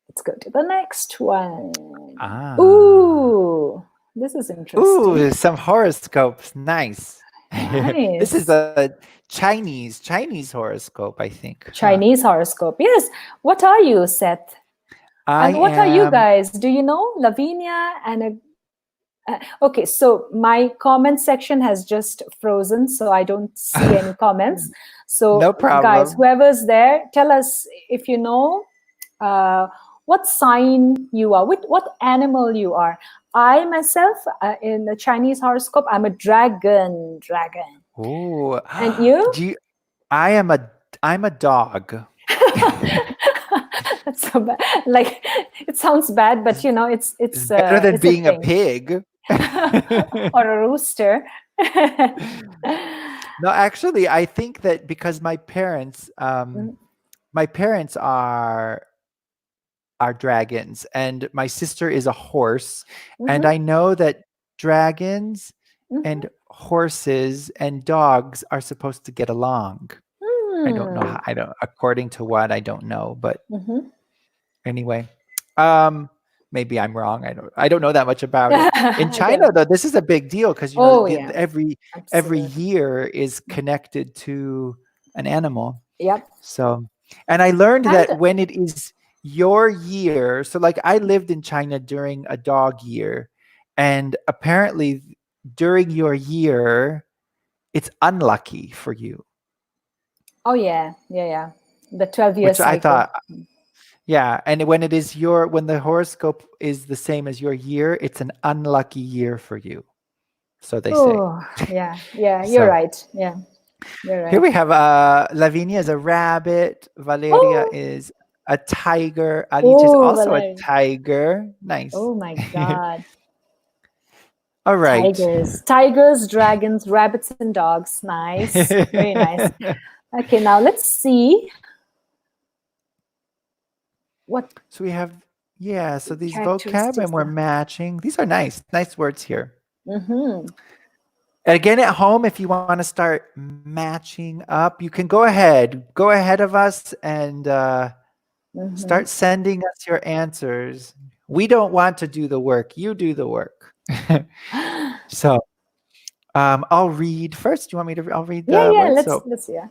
[SPEAKER 1] let's go to the next one.
[SPEAKER 2] Ah.
[SPEAKER 1] Ooh, this is interesting.
[SPEAKER 2] Ooh, some horoscopes. Nice. This is
[SPEAKER 1] Nice.
[SPEAKER 2] a Chinese horoscope, I think. Huh.
[SPEAKER 1] Chinese horoscope. Yes. What are you, Seth?
[SPEAKER 2] I
[SPEAKER 1] And what are you
[SPEAKER 2] am.
[SPEAKER 1] guys? Do you know Lavinia and okay, so my comment section has just frozen, so I don't see any comments. So,
[SPEAKER 2] No
[SPEAKER 1] guys,
[SPEAKER 2] problem.
[SPEAKER 1] whoever's there, tell us if you know what sign you are, what animal you are. I myself, in the Chinese horoscope, I'm a dragon. Dragon.
[SPEAKER 2] Ooh.
[SPEAKER 1] And you?
[SPEAKER 2] Do you, I am a I'm a dog.
[SPEAKER 1] That's so bad. Like it sounds bad, but you know,
[SPEAKER 2] It's better than
[SPEAKER 1] it's a
[SPEAKER 2] being a
[SPEAKER 1] thing.
[SPEAKER 2] pig.
[SPEAKER 1] Or a rooster.
[SPEAKER 2] No, actually, I think that because my parents are dragons, and my sister is a horse, and
[SPEAKER 1] Mhm,
[SPEAKER 2] I know that dragons
[SPEAKER 1] mhm.
[SPEAKER 2] and horses and dogs are supposed to get along. I don't know
[SPEAKER 1] Hmm.
[SPEAKER 2] how. I don't. According to what, I don't know, but
[SPEAKER 1] Mhm.
[SPEAKER 2] Anyway, um, maybe I'm wrong. I don't know that much about it. In
[SPEAKER 1] I
[SPEAKER 2] China,
[SPEAKER 1] don't.
[SPEAKER 2] though, this is a big deal because
[SPEAKER 1] Oh yeah,
[SPEAKER 2] every
[SPEAKER 1] absolutely.
[SPEAKER 2] year is connected to an animal.
[SPEAKER 1] Yep.
[SPEAKER 2] So, and I learned
[SPEAKER 1] And
[SPEAKER 2] that when it is your year, so like I lived in China during a dog year, and apparently during your year, it's unlucky for you,
[SPEAKER 1] oh yeah, yeah, yeah. The 12-year
[SPEAKER 2] which I
[SPEAKER 1] cycle.
[SPEAKER 2] thought, yeah. And when it is when the horoscope is the same as your year, it's an unlucky year for you. So they say.
[SPEAKER 1] Oh yeah, yeah. You're
[SPEAKER 2] So
[SPEAKER 1] right. Yeah, you're
[SPEAKER 2] here
[SPEAKER 1] right.
[SPEAKER 2] we have Lavinia is a rabbit, Valeria
[SPEAKER 1] Oh,
[SPEAKER 2] is a tiger, Alice is
[SPEAKER 1] oh,
[SPEAKER 2] also a
[SPEAKER 1] Valerie.
[SPEAKER 2] tiger. Nice.
[SPEAKER 1] Oh my God.
[SPEAKER 2] All right.
[SPEAKER 1] Tigers, dragons, rabbits, and dogs. Nice. Very nice. Okay, now let's see what
[SPEAKER 2] So we have, yeah, so these vocab
[SPEAKER 1] characteristics
[SPEAKER 2] and we're
[SPEAKER 1] there.
[SPEAKER 2] matching. These are nice, nice words here.
[SPEAKER 1] Mm-hmm.
[SPEAKER 2] And again, at home, if you want to start matching up, you can go ahead. Go ahead of us and
[SPEAKER 1] Mm-hmm.
[SPEAKER 2] start sending us your answers. We don't want to do the work. You do the work. So I'll read first. Do you want me to? I'll read
[SPEAKER 1] Yeah,
[SPEAKER 2] the
[SPEAKER 1] yeah.
[SPEAKER 2] words. So
[SPEAKER 1] Let's yeah.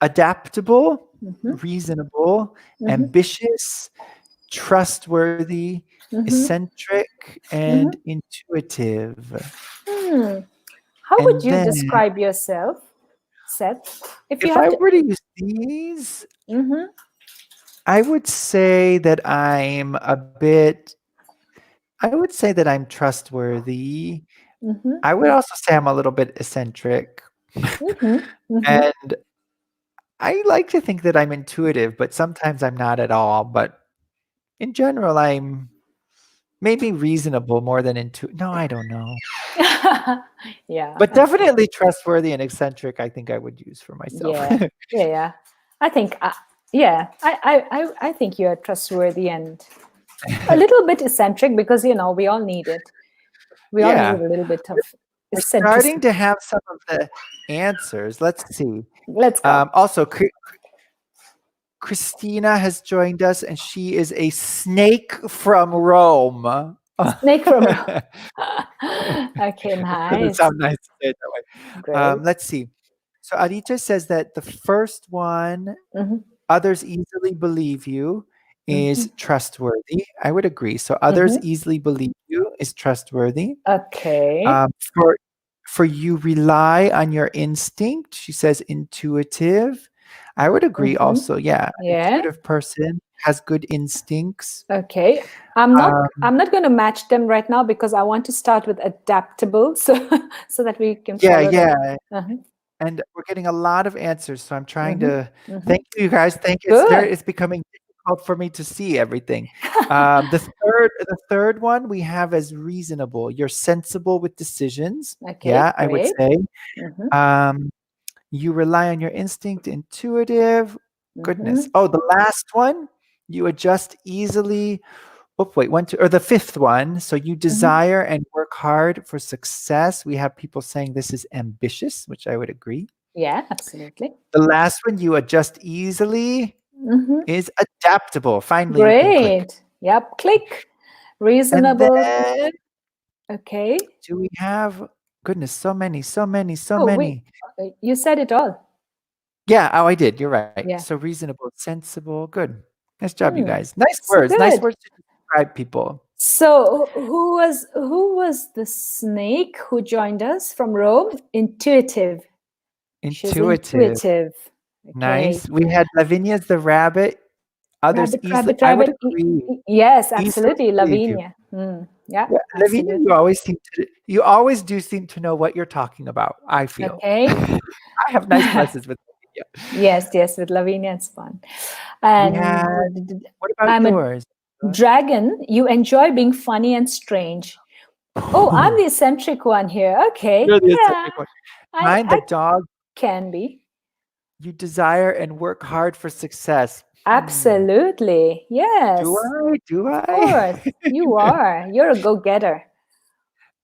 [SPEAKER 2] adaptable,
[SPEAKER 1] Mm-hmm.
[SPEAKER 2] reasonable,
[SPEAKER 1] Mm-hmm.
[SPEAKER 2] ambitious, trustworthy,
[SPEAKER 1] Mm-hmm.
[SPEAKER 2] eccentric,
[SPEAKER 1] Mm-hmm.
[SPEAKER 2] and intuitive.
[SPEAKER 1] Hmm. How would
[SPEAKER 2] And
[SPEAKER 1] you
[SPEAKER 2] then
[SPEAKER 1] describe yourself, Seth? If you
[SPEAKER 2] if
[SPEAKER 1] have
[SPEAKER 2] I
[SPEAKER 1] to.
[SPEAKER 2] were to use these,
[SPEAKER 1] Mm-hmm.
[SPEAKER 2] I would say that I would say that I'm trustworthy.
[SPEAKER 1] Mm-hmm.
[SPEAKER 2] I would also say I'm a little bit eccentric.
[SPEAKER 1] Mm-hmm. Mm-hmm.
[SPEAKER 2] And I like to think that I'm intuitive, but sometimes I'm not at all. But in general, I'm maybe reasonable more than intuitive. No, I don't know.
[SPEAKER 1] Yeah,
[SPEAKER 2] But
[SPEAKER 1] absolutely.
[SPEAKER 2] definitely trustworthy and eccentric, I think I would use for myself.
[SPEAKER 1] Yeah, yeah, yeah. I think, yeah, I think you're trustworthy and a little bit eccentric because we all need it. We all need
[SPEAKER 2] Yeah.
[SPEAKER 1] a little bit of
[SPEAKER 2] We're starting
[SPEAKER 1] eccentricity.
[SPEAKER 2] to have some of the answers. Let's see.
[SPEAKER 1] Let's go.
[SPEAKER 2] Also, Christina has joined us, and she is a snake from Rome.
[SPEAKER 1] Snake from Rome. Okay,
[SPEAKER 2] It doesn't
[SPEAKER 1] nice,
[SPEAKER 2] sound nice to say it that way.
[SPEAKER 1] great.
[SPEAKER 2] Let's see. So Aditya says that the first one,
[SPEAKER 1] Mm-hmm,
[SPEAKER 2] others easily believe you,
[SPEAKER 1] mm-hmm,
[SPEAKER 2] is trustworthy. I would agree. So others
[SPEAKER 1] mm-hmm.
[SPEAKER 2] easily believe you is trustworthy.
[SPEAKER 1] Okay.
[SPEAKER 2] Um, for for you rely on your instinct. She says intuitive. I would agree
[SPEAKER 1] Mm-hmm.
[SPEAKER 2] also. Yeah, an
[SPEAKER 1] Yeah.
[SPEAKER 2] intuitive person has good instincts.
[SPEAKER 1] Okay. I'm not
[SPEAKER 2] Um,
[SPEAKER 1] I'm not going to match them right now because I want to start with adaptable so so that we can
[SPEAKER 2] yeah,
[SPEAKER 1] follow them.
[SPEAKER 2] yeah.
[SPEAKER 1] Uh-huh.
[SPEAKER 2] And we're getting a lot of answers, so I'm trying
[SPEAKER 1] Mm-hmm.
[SPEAKER 2] to
[SPEAKER 1] Mm-hmm.
[SPEAKER 2] thank you guys. Thank you.
[SPEAKER 1] Good.
[SPEAKER 2] It's becoming difficult for me to see everything. The third one we have as reasonable. You're sensible with decisions.
[SPEAKER 1] Okay,
[SPEAKER 2] Yeah, I would
[SPEAKER 1] great.
[SPEAKER 2] say.
[SPEAKER 1] Mm-hmm.
[SPEAKER 2] Um, you rely on your instinct, intuitive.
[SPEAKER 1] Mm-hmm.
[SPEAKER 2] Goodness. Oh, the last one, you adjust easily. Oh, wait, one, two, or the fifth one. So you
[SPEAKER 1] Mm-hmm.
[SPEAKER 2] desire and work hard for success. We have people saying this is ambitious, which I would agree.
[SPEAKER 1] Yeah, absolutely.
[SPEAKER 2] The last one, you adjust easily,
[SPEAKER 1] Mm-hmm.
[SPEAKER 2] is adaptable. Finally, you can click.
[SPEAKER 1] Great. Yep, click.
[SPEAKER 2] And
[SPEAKER 1] Reasonable.
[SPEAKER 2] then
[SPEAKER 1] Okay.
[SPEAKER 2] do we have, goodness, so many, so many, so
[SPEAKER 1] Oh, wait.
[SPEAKER 2] many.
[SPEAKER 1] You said it all.
[SPEAKER 2] Yeah, oh, I did. You're right.
[SPEAKER 1] Yeah.
[SPEAKER 2] So reasonable, sensible. Good. Nice job, you
[SPEAKER 1] Hmm.
[SPEAKER 2] guys. Nice
[SPEAKER 1] So
[SPEAKER 2] words. Nice
[SPEAKER 1] good.
[SPEAKER 2] words to describe people.
[SPEAKER 1] So who was the snake who joined us from Rome? Intuitive. She's
[SPEAKER 2] Intuitive.
[SPEAKER 1] intuitive. Okay.
[SPEAKER 2] Nice. We had Lavinia's the rabbit. Others
[SPEAKER 1] Rabbit,
[SPEAKER 2] easily.
[SPEAKER 1] rabbit,
[SPEAKER 2] I would
[SPEAKER 1] rabbit.
[SPEAKER 2] agree.
[SPEAKER 1] Yes,
[SPEAKER 2] Easily
[SPEAKER 1] absolutely.
[SPEAKER 2] believe you.
[SPEAKER 1] Lavinia. Yeah,
[SPEAKER 2] Yeah, Lavinia,
[SPEAKER 1] absolutely.
[SPEAKER 2] you always do seem to know what you're talking about. I feel.
[SPEAKER 1] Okay.
[SPEAKER 2] I have nice classes with Lavinia.
[SPEAKER 1] Yes, yes, with Lavinia, it's fun.
[SPEAKER 2] We
[SPEAKER 1] And
[SPEAKER 2] had. What about
[SPEAKER 1] I'm a
[SPEAKER 2] yours?
[SPEAKER 1] dragon. You enjoy being funny and strange. Oh, I'm the eccentric one here. Okay.
[SPEAKER 2] You're the
[SPEAKER 1] Yeah,
[SPEAKER 2] eccentric one. Mine, the
[SPEAKER 1] I
[SPEAKER 2] dog.
[SPEAKER 1] can be.
[SPEAKER 2] You desire and work hard for success.
[SPEAKER 1] Absolutely.
[SPEAKER 2] Do
[SPEAKER 1] Yes.
[SPEAKER 2] I? Do
[SPEAKER 1] Of
[SPEAKER 2] I?
[SPEAKER 1] course. You are. You're a go-getter.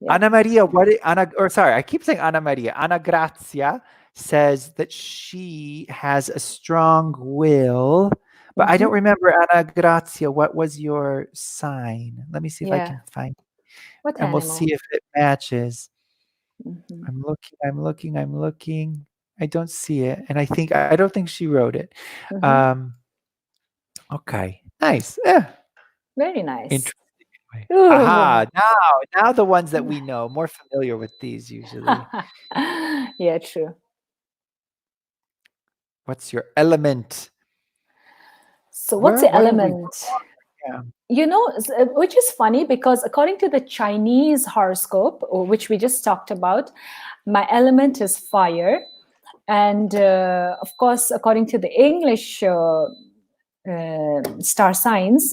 [SPEAKER 1] Yeah.
[SPEAKER 2] Anna Maria, I keep saying Anna Maria. Anna Grazia says that she has a strong will, But I
[SPEAKER 1] Mm-hmm.
[SPEAKER 2] don't remember, Anna Grazia, what was your sign? Let me see if I
[SPEAKER 1] Yeah.
[SPEAKER 2] can find,
[SPEAKER 1] What
[SPEAKER 2] and we'll see
[SPEAKER 1] animal?
[SPEAKER 2] if it matches.
[SPEAKER 1] Mm-hmm.
[SPEAKER 2] I'm looking. I don't see it. And I don't think she wrote it.
[SPEAKER 1] Mm-hmm.
[SPEAKER 2] Um, okay. Nice. Yeah.
[SPEAKER 1] Very nice.
[SPEAKER 2] Interesting. Way.
[SPEAKER 1] Ooh.
[SPEAKER 2] Aha. Now the ones that we know, more familiar with these usually.
[SPEAKER 1] Yeah, true.
[SPEAKER 2] What's your element?
[SPEAKER 1] So, what's the
[SPEAKER 2] What are we?
[SPEAKER 1] element?
[SPEAKER 2] Yeah.
[SPEAKER 1] Which is funny because according to the Chinese horoscope, which we just talked about, my element is fire. And of course, according to the English star signs,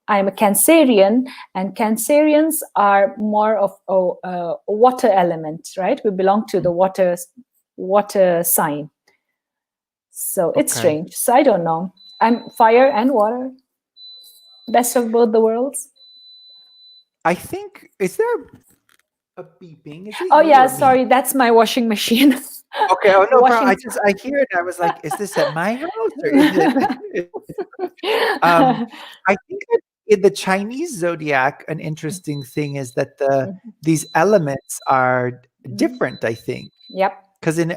[SPEAKER 1] I'm a Cancerian, and Cancerians are more of a water element, right? We belong to the water sign. So it's
[SPEAKER 2] Okay.
[SPEAKER 1] strange. So I don't know. I'm fire and water, best of both the worlds.
[SPEAKER 2] I think, is there a beeping? Is it
[SPEAKER 1] Oh
[SPEAKER 2] you
[SPEAKER 1] yeah,
[SPEAKER 2] or me?
[SPEAKER 1] sorry, that's my washing machine.
[SPEAKER 2] Okay. Oh no problem.
[SPEAKER 1] Washing.
[SPEAKER 2] I hear it. I was like, is this at my house or is it? Um, I think that in the Chinese zodiac, an interesting thing is that these elements are different. I think
[SPEAKER 1] Yep.
[SPEAKER 2] because in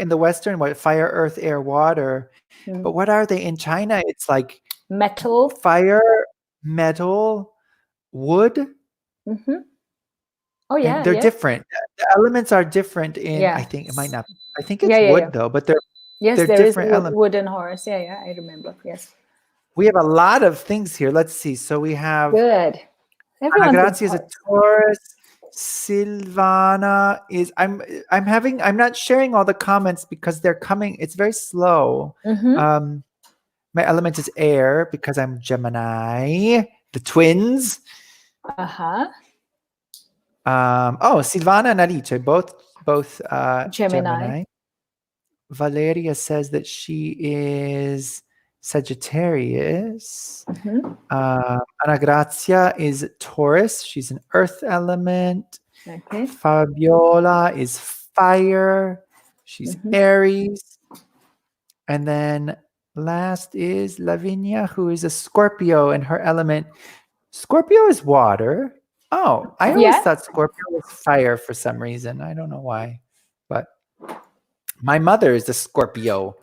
[SPEAKER 2] the Western, what fire, earth, air, water, but
[SPEAKER 1] Mm.
[SPEAKER 2] what are they in China? It's like
[SPEAKER 1] Metal.
[SPEAKER 2] fire, metal, wood,
[SPEAKER 1] Hmm. Oh
[SPEAKER 2] and
[SPEAKER 1] yeah,
[SPEAKER 2] they're
[SPEAKER 1] yeah,
[SPEAKER 2] different. The elements are different in. I
[SPEAKER 1] yeah,
[SPEAKER 2] think it might not. I think
[SPEAKER 1] yeah,
[SPEAKER 2] it's
[SPEAKER 1] yeah, yeah.
[SPEAKER 2] wood though, but
[SPEAKER 1] Yes,
[SPEAKER 2] they're
[SPEAKER 1] there is
[SPEAKER 2] different elements.
[SPEAKER 1] wooden horse. Yeah, yeah, I remember. Yes.
[SPEAKER 2] We have a lot of things here. Let's see. So we have
[SPEAKER 1] Good.
[SPEAKER 2] Ana
[SPEAKER 1] Everyone's in
[SPEAKER 2] Grazia is a
[SPEAKER 1] horse.
[SPEAKER 2] Taurus. Silvana is I'm not sharing all the comments because they're coming. It's very slow.
[SPEAKER 1] Mm-hmm.
[SPEAKER 2] My element is air because I'm Gemini. The twins.
[SPEAKER 1] Uh-huh.
[SPEAKER 2] Silvana and Alice, both
[SPEAKER 1] Gemini.
[SPEAKER 2] Gemini. Valeria says that she is Sagittarius.
[SPEAKER 1] Mm-hmm.
[SPEAKER 2] Ana Grazia is Taurus. She's an earth element.
[SPEAKER 1] Okay.
[SPEAKER 2] Fabiola is fire. She's
[SPEAKER 1] Mm-hmm.
[SPEAKER 2] Aries. And then last is Lavinia, who is a Scorpio, and her element. Scorpio is water. Oh, I always
[SPEAKER 1] Yeah.
[SPEAKER 2] thought Scorpio was fire for some reason. I don't know why. But my mother is a Scorpio.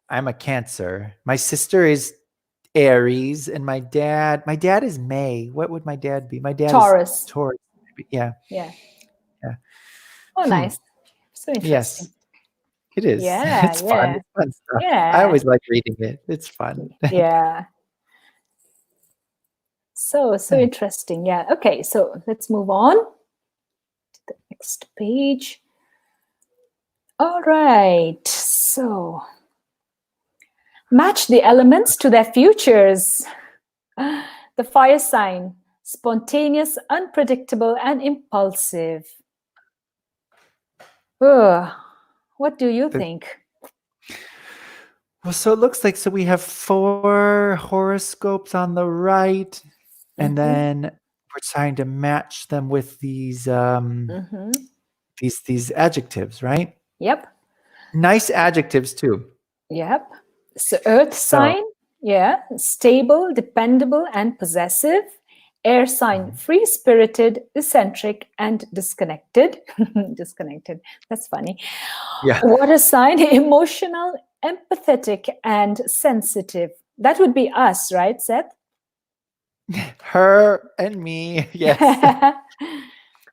[SPEAKER 2] I'm a Cancer. My sister is Aries, and my dad is May. What would my dad be? My dad is
[SPEAKER 1] Taurus.
[SPEAKER 2] Taurus. Yeah.
[SPEAKER 1] Yeah.
[SPEAKER 2] Yeah.
[SPEAKER 1] Oh,
[SPEAKER 2] Hmm.
[SPEAKER 1] nice. So interesting.
[SPEAKER 2] Yes, it is.
[SPEAKER 1] Yeah,
[SPEAKER 2] It's fun.
[SPEAKER 1] yeah,
[SPEAKER 2] It's fun stuff. I
[SPEAKER 1] yeah,
[SPEAKER 2] always like reading it. It's fun.
[SPEAKER 1] yeah. So
[SPEAKER 2] Yeah.
[SPEAKER 1] interesting. Yeah. Okay. So let's move on to the next page. All right. So match the elements to their futures. The fire sign, spontaneous, unpredictable, and impulsive. Ugh, what do you
[SPEAKER 2] The-
[SPEAKER 1] think?
[SPEAKER 2] well, so it looks like we have 4 horoscopes on the right, and
[SPEAKER 1] Mm-hmm.
[SPEAKER 2] then we're trying to match them with these
[SPEAKER 1] Mm-hmm.
[SPEAKER 2] these adjectives, right?
[SPEAKER 1] Yep.
[SPEAKER 2] Nice adjectives too.
[SPEAKER 1] Yep. So earth
[SPEAKER 2] So
[SPEAKER 1] sign, yeah, stable, dependable, and possessive. Air sign, free spirited, eccentric, and disconnected. Disconnected. That's funny.
[SPEAKER 2] yeah,
[SPEAKER 1] Water sign, emotional, empathetic, and sensitive. That would be us, right, Seth?
[SPEAKER 2] her and me, yes.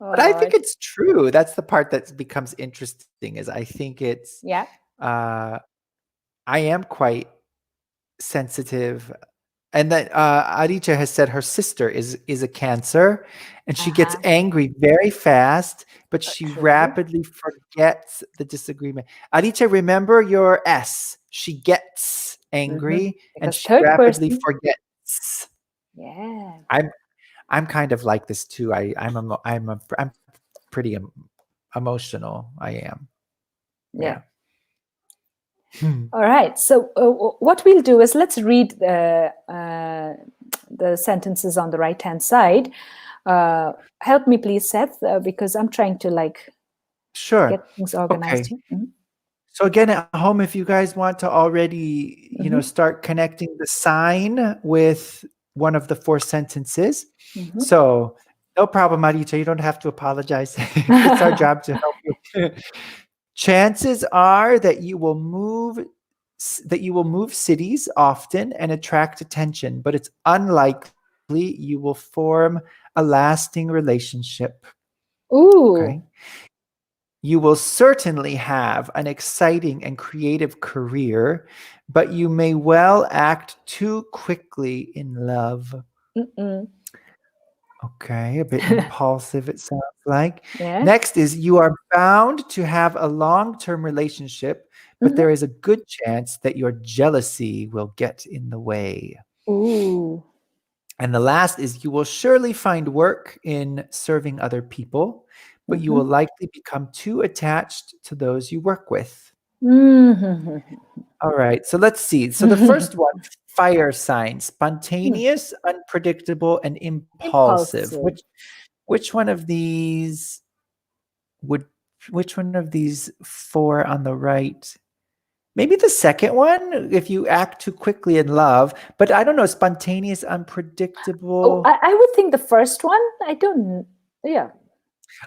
[SPEAKER 1] Oh,
[SPEAKER 2] But I think
[SPEAKER 1] Lord.
[SPEAKER 2] it's true. That's the part that becomes interesting. Is I think it's
[SPEAKER 1] Yeah.
[SPEAKER 2] I am quite sensitive. And that Aricha has said her sister is a Cancer, and she gets
[SPEAKER 1] Uh-huh.
[SPEAKER 2] angry very fast, but she
[SPEAKER 1] True.
[SPEAKER 2] rapidly forgets the disagreement. Aricha, remember your S. She gets
[SPEAKER 1] Mm-hmm.
[SPEAKER 2] angry and
[SPEAKER 1] Because
[SPEAKER 2] she
[SPEAKER 1] third
[SPEAKER 2] rapidly
[SPEAKER 1] person.
[SPEAKER 2] forgets.
[SPEAKER 1] Yeah.
[SPEAKER 2] I'm kind of like this too. I'm pretty emotional. I am.
[SPEAKER 1] Yeah.
[SPEAKER 2] Yeah. Hmm.
[SPEAKER 1] All right. So what we'll do is let's read the sentences on the right hand side. Help me, please, Seth, because I'm trying to
[SPEAKER 2] Sure.
[SPEAKER 1] get things organized
[SPEAKER 2] Okay.
[SPEAKER 1] here. Mhm.
[SPEAKER 2] So again, at home, if you guys want to already, start connecting the sign with one of the 4 sentences. So no problem, Marita. You don't have to apologize. It's our job to help you. Chances are that you will move cities often and attract attention, but it's unlikely you will form a lasting relationship.
[SPEAKER 1] Ooh.
[SPEAKER 2] Okay. You will certainly have an exciting and creative career, but you may well act too quickly in love. Okay, a bit impulsive, it sounds like.
[SPEAKER 1] Yeah.
[SPEAKER 2] Next is you are bound to have a long-term relationship, but there is a good chance that your jealousy will get in the way.
[SPEAKER 1] Ooh.
[SPEAKER 2] And the last is you will surely find work in serving other people, but you will likely become too attached to those you work with. All right, so let's see. So the first one, fire sign, spontaneous, unpredictable, and impulsive. Which one of these which one of these 4 on the right? Maybe the second one, if you act too quickly in love, but I don't know, spontaneous, unpredictable.
[SPEAKER 1] Oh, I would think the first one. I don't. Yeah.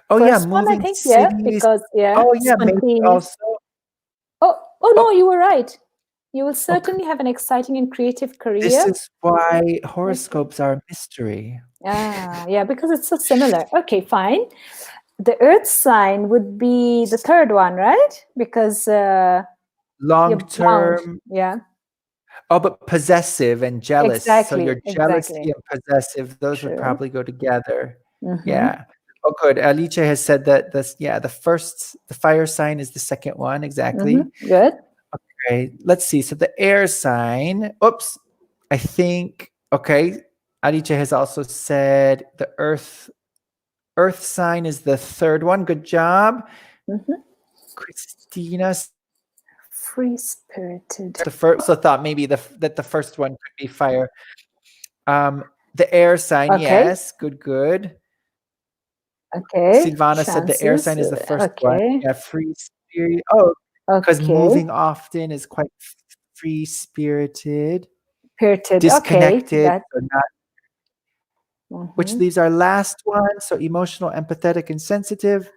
[SPEAKER 2] Oh yeah,
[SPEAKER 1] First one, I
[SPEAKER 2] moving
[SPEAKER 1] think, yeah,
[SPEAKER 2] cities.
[SPEAKER 1] because
[SPEAKER 2] Oh yeah, maybe
[SPEAKER 1] spontaneous.
[SPEAKER 2] also.
[SPEAKER 1] Oh no, you were right. You will certainly have an exciting and creative career.
[SPEAKER 2] This is why horoscopes are a mystery.
[SPEAKER 1] Yeah, because it's so similar. Okay, fine. The earth sign would be the third one, right? Because
[SPEAKER 2] long term.
[SPEAKER 1] Yeah.
[SPEAKER 2] Oh, but possessive and jealous.
[SPEAKER 1] Exactly.
[SPEAKER 2] So your jealousy and possessive, those would probably go together. Yeah. Oh, good. Alice has said that the fire sign is the second one. Exactly.
[SPEAKER 1] Good.
[SPEAKER 2] Okay. Let's see. So the air sign. Oops. I think. Okay. Alice has also said the earth sign is the third one. Good job. Christina.
[SPEAKER 1] Free spirited.
[SPEAKER 2] The first. Also thought maybe that the first one could be fire. The air sign. Yes. Good.
[SPEAKER 1] Okay.
[SPEAKER 2] Silvana said the air sign is the first one. Yeah, free spirit. Oh, because moving often is quite free spirited. Disconnected.
[SPEAKER 1] Okay.
[SPEAKER 2] So not, which leaves our last one. So emotional, empathetic, and sensitive.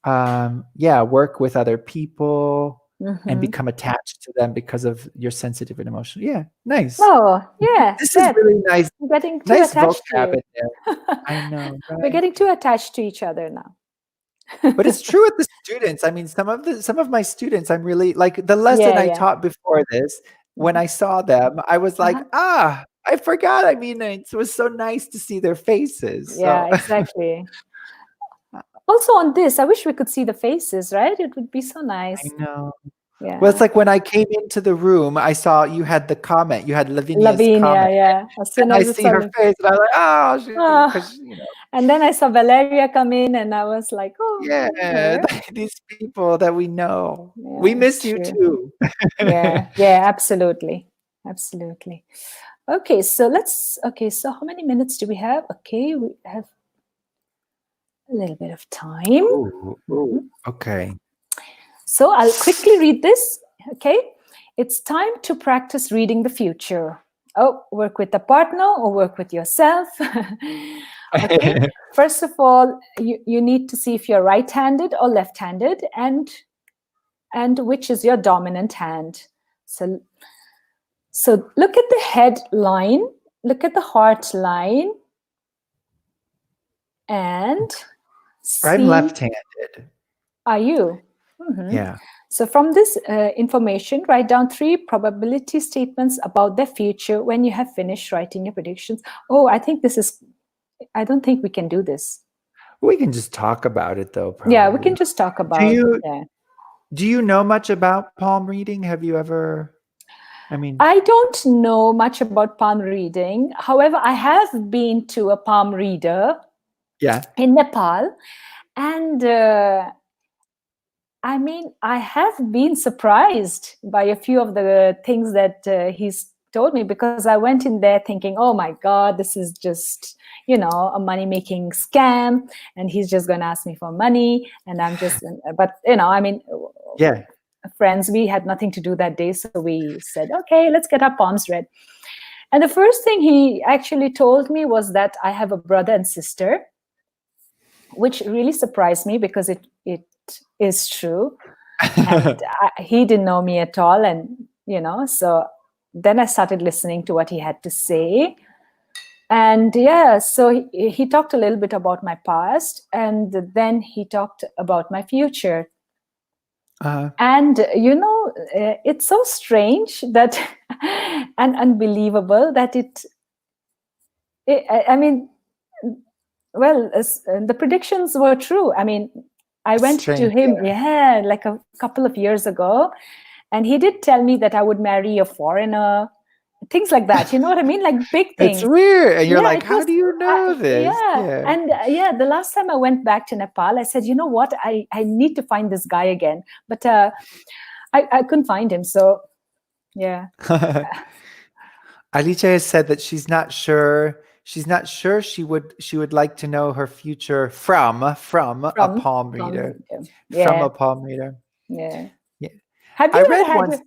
[SPEAKER 2] Work with other people and become attached to them because of your sensitive and emotional. Yeah, nice.
[SPEAKER 1] Oh, yeah.
[SPEAKER 2] This is really nice.
[SPEAKER 1] We're getting too
[SPEAKER 2] nice
[SPEAKER 1] attached
[SPEAKER 2] vocab
[SPEAKER 1] to
[SPEAKER 2] in there. I know. Right?
[SPEAKER 1] We're getting too attached to each other now.
[SPEAKER 2] But it's true with the students. I mean, some of my students, I'm really like the lesson I taught before this. When I saw them, I was like, I forgot. I mean, it was so nice to see their faces.
[SPEAKER 1] Yeah, exactly. Also on this, I wish we could see the faces, right? It would be so nice.
[SPEAKER 2] I know.
[SPEAKER 1] Yeah.
[SPEAKER 2] Well, it's like when I came into the room, I saw you had the comment. You had Lavinia's comment.
[SPEAKER 1] Yeah. As soon
[SPEAKER 2] and
[SPEAKER 1] as
[SPEAKER 2] I see her face, and I'm like, because
[SPEAKER 1] And then I saw Valeria come in, and I was like,
[SPEAKER 2] yeah, these people that we know.
[SPEAKER 1] Yeah,
[SPEAKER 2] we miss you too.
[SPEAKER 1] yeah, absolutely. Okay, so so how many minutes do we have? Okay, we have a little bit of time.
[SPEAKER 2] Ooh, okay.
[SPEAKER 1] So I'll quickly read this. Okay, it's time to practice reading the future. Oh, work with a partner or work with yourself. Okay. First of all, you need to see if you're right-handed or left-handed, and which is your dominant hand. So look at the head line, look at the heart line, and see.
[SPEAKER 2] I'm left-handed.
[SPEAKER 1] Are you?
[SPEAKER 2] Yeah.
[SPEAKER 1] So from this information, write down 3 probability statements about the future when you have finished writing your predictions. Oh, I don't think we can do this.
[SPEAKER 2] We can just talk about it though. Probably.
[SPEAKER 1] Yeah, we can just talk about it.
[SPEAKER 2] Do you know much about palm reading? Have you ever?
[SPEAKER 1] I don't know much about palm reading. However, I have been to a palm reader in Nepal. And I have been surprised by a few of the things that he's told me, because I went in there thinking, oh my God, this is just, a money-making scam, and he's just going to ask me for money. And I'm just, but,
[SPEAKER 2] Yeah.
[SPEAKER 1] friends. We had nothing to do that day, so we said, okay, let's get our palms read. And the first thing he actually told me was that I have a brother and sister, which really surprised me because it is true. And he didn't know me at all. And, so then I started listening to what he had to say. And yeah, so he talked a little bit about my past, and then he talked about my future. And, it's so strange that and unbelievable that I mean, well, the predictions were true. I mean, I went to
[SPEAKER 2] Strange.
[SPEAKER 1] him, like a couple of years ago, and he did tell me that I would marry a foreigner, things like that. You know what I mean? Like big things.
[SPEAKER 2] It's weird. And you're
[SPEAKER 1] Yeah,
[SPEAKER 2] like,
[SPEAKER 1] it
[SPEAKER 2] how
[SPEAKER 1] was,
[SPEAKER 2] do you know this?
[SPEAKER 1] yeah. And the last time I went back to Nepal, I said, you know what? I need to find this guy again. But I couldn't find him. So, yeah.
[SPEAKER 2] Alicia has said that she's not sure. She's not sure she would like to know her future from a palm reader.
[SPEAKER 1] Yeah.
[SPEAKER 2] From a palm reader.
[SPEAKER 1] Yeah.
[SPEAKER 2] Yeah.
[SPEAKER 1] Have you ever had?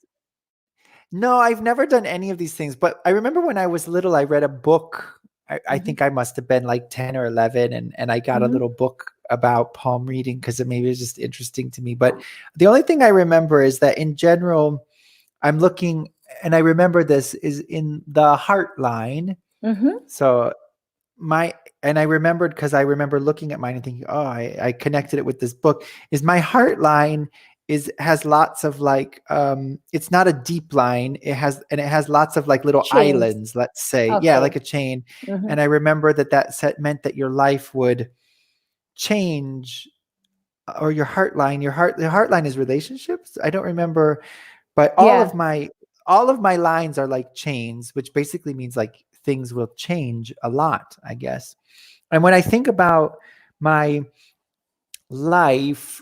[SPEAKER 2] No, I've never done any of these things, but I remember when I was little, I read a book. I think I must have been like 10 or 11, and I got a little book about palm reading because maybe it was just interesting to me. But the only thing I remember is that in general, I'm looking, and I remember this is in the heart line. So and I remembered because I remember looking at mine and thinking, oh, I connected it with this book. Is my heart line has lots of like it's not a deep line. It has lots of like little
[SPEAKER 1] chains.
[SPEAKER 2] Islands, let's say.
[SPEAKER 1] Okay.
[SPEAKER 2] Yeah, like a chain. And I remember that meant that your life would change, or your heart line. The heart line is relationships. I don't remember, but all of my lines are like chains, which basically means like things will change a lot, I guess. And when I think about my life,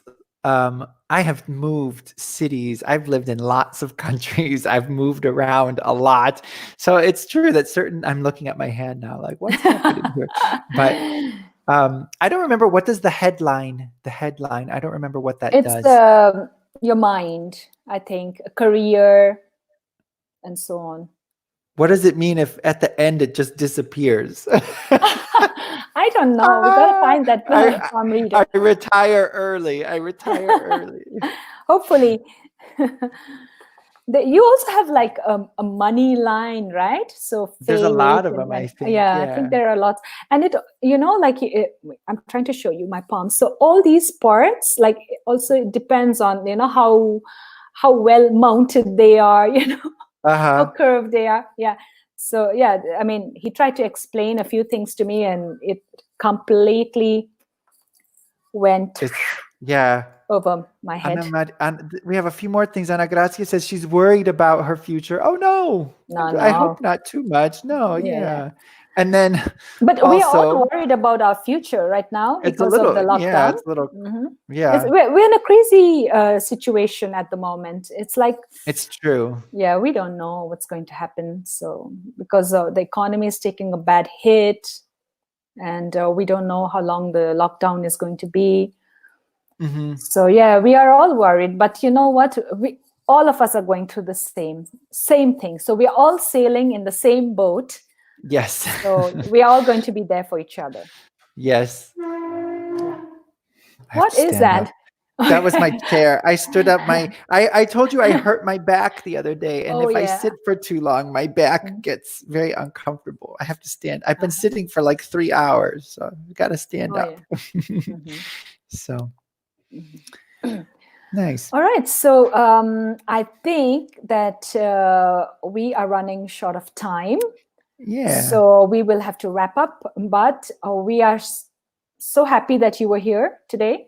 [SPEAKER 2] I have moved cities. I've lived in lots of countries. I've moved around a lot. So it's true that I'm looking at my hand now, like what's happening here? But I don't remember, what does the headline, I don't remember what that does.
[SPEAKER 1] It's your mind, I think, a career, and so on.
[SPEAKER 2] What does it mean if at the end it just disappears?
[SPEAKER 1] I don't know. We gotta find that palm reader.
[SPEAKER 2] I retire early.
[SPEAKER 1] Hopefully. You also have like a money line, right? So
[SPEAKER 2] there's a lot of them, I think.
[SPEAKER 1] Yeah, I think there are lots. And it, like I'm trying to show you my palm. So all these parts, like also it depends on, how well mounted they are, how curved they are. Yeah. So yeah, I mean, he tried to explain a few things to me, and it completely went over my head.
[SPEAKER 2] We have a few more things. Ana Gracia says she's worried about her future. Oh no. I hope not too much. No, yeah. And then,
[SPEAKER 1] but we are all worried about our future right now because of the lockdown.
[SPEAKER 2] Yeah, it's a little. Yeah,
[SPEAKER 1] we're in a crazy situation at the moment. It's like,
[SPEAKER 2] it's true.
[SPEAKER 1] Yeah, we don't know what's going to happen. So because the economy is taking a bad hit, and we don't know how long the lockdown is going to be. So yeah, we are all worried. But you know what? All of us are going through the same thing. So we are all sailing in the same boat.
[SPEAKER 2] Yes.
[SPEAKER 1] So we are all going to be there for each other.
[SPEAKER 2] Yes.
[SPEAKER 1] What is that?
[SPEAKER 2] That was my chair. I stood up. I told you I hurt my back the other day. And if I sit for too long, my back gets very uncomfortable. I have to stand. I've been sitting for like 3 hours. So I've got to stand up. Yeah. So nice.
[SPEAKER 1] All right. So I think that we are running short of time.
[SPEAKER 2] Yeah.
[SPEAKER 1] So we will have to wrap up. But we are so happy that you were here today,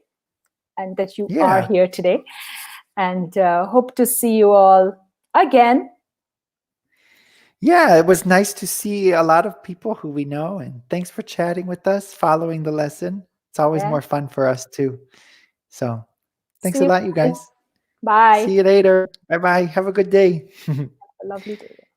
[SPEAKER 1] and that you are here today, and hope to see you all again.
[SPEAKER 2] Yeah, it was nice to see a lot of people who we know, and thanks for chatting with us, following the lesson. It's always more fun for us too. So thanks a lot, you guys.
[SPEAKER 1] Bye.
[SPEAKER 2] See you later. Bye-bye. Have a good day.
[SPEAKER 1] Have a lovely day.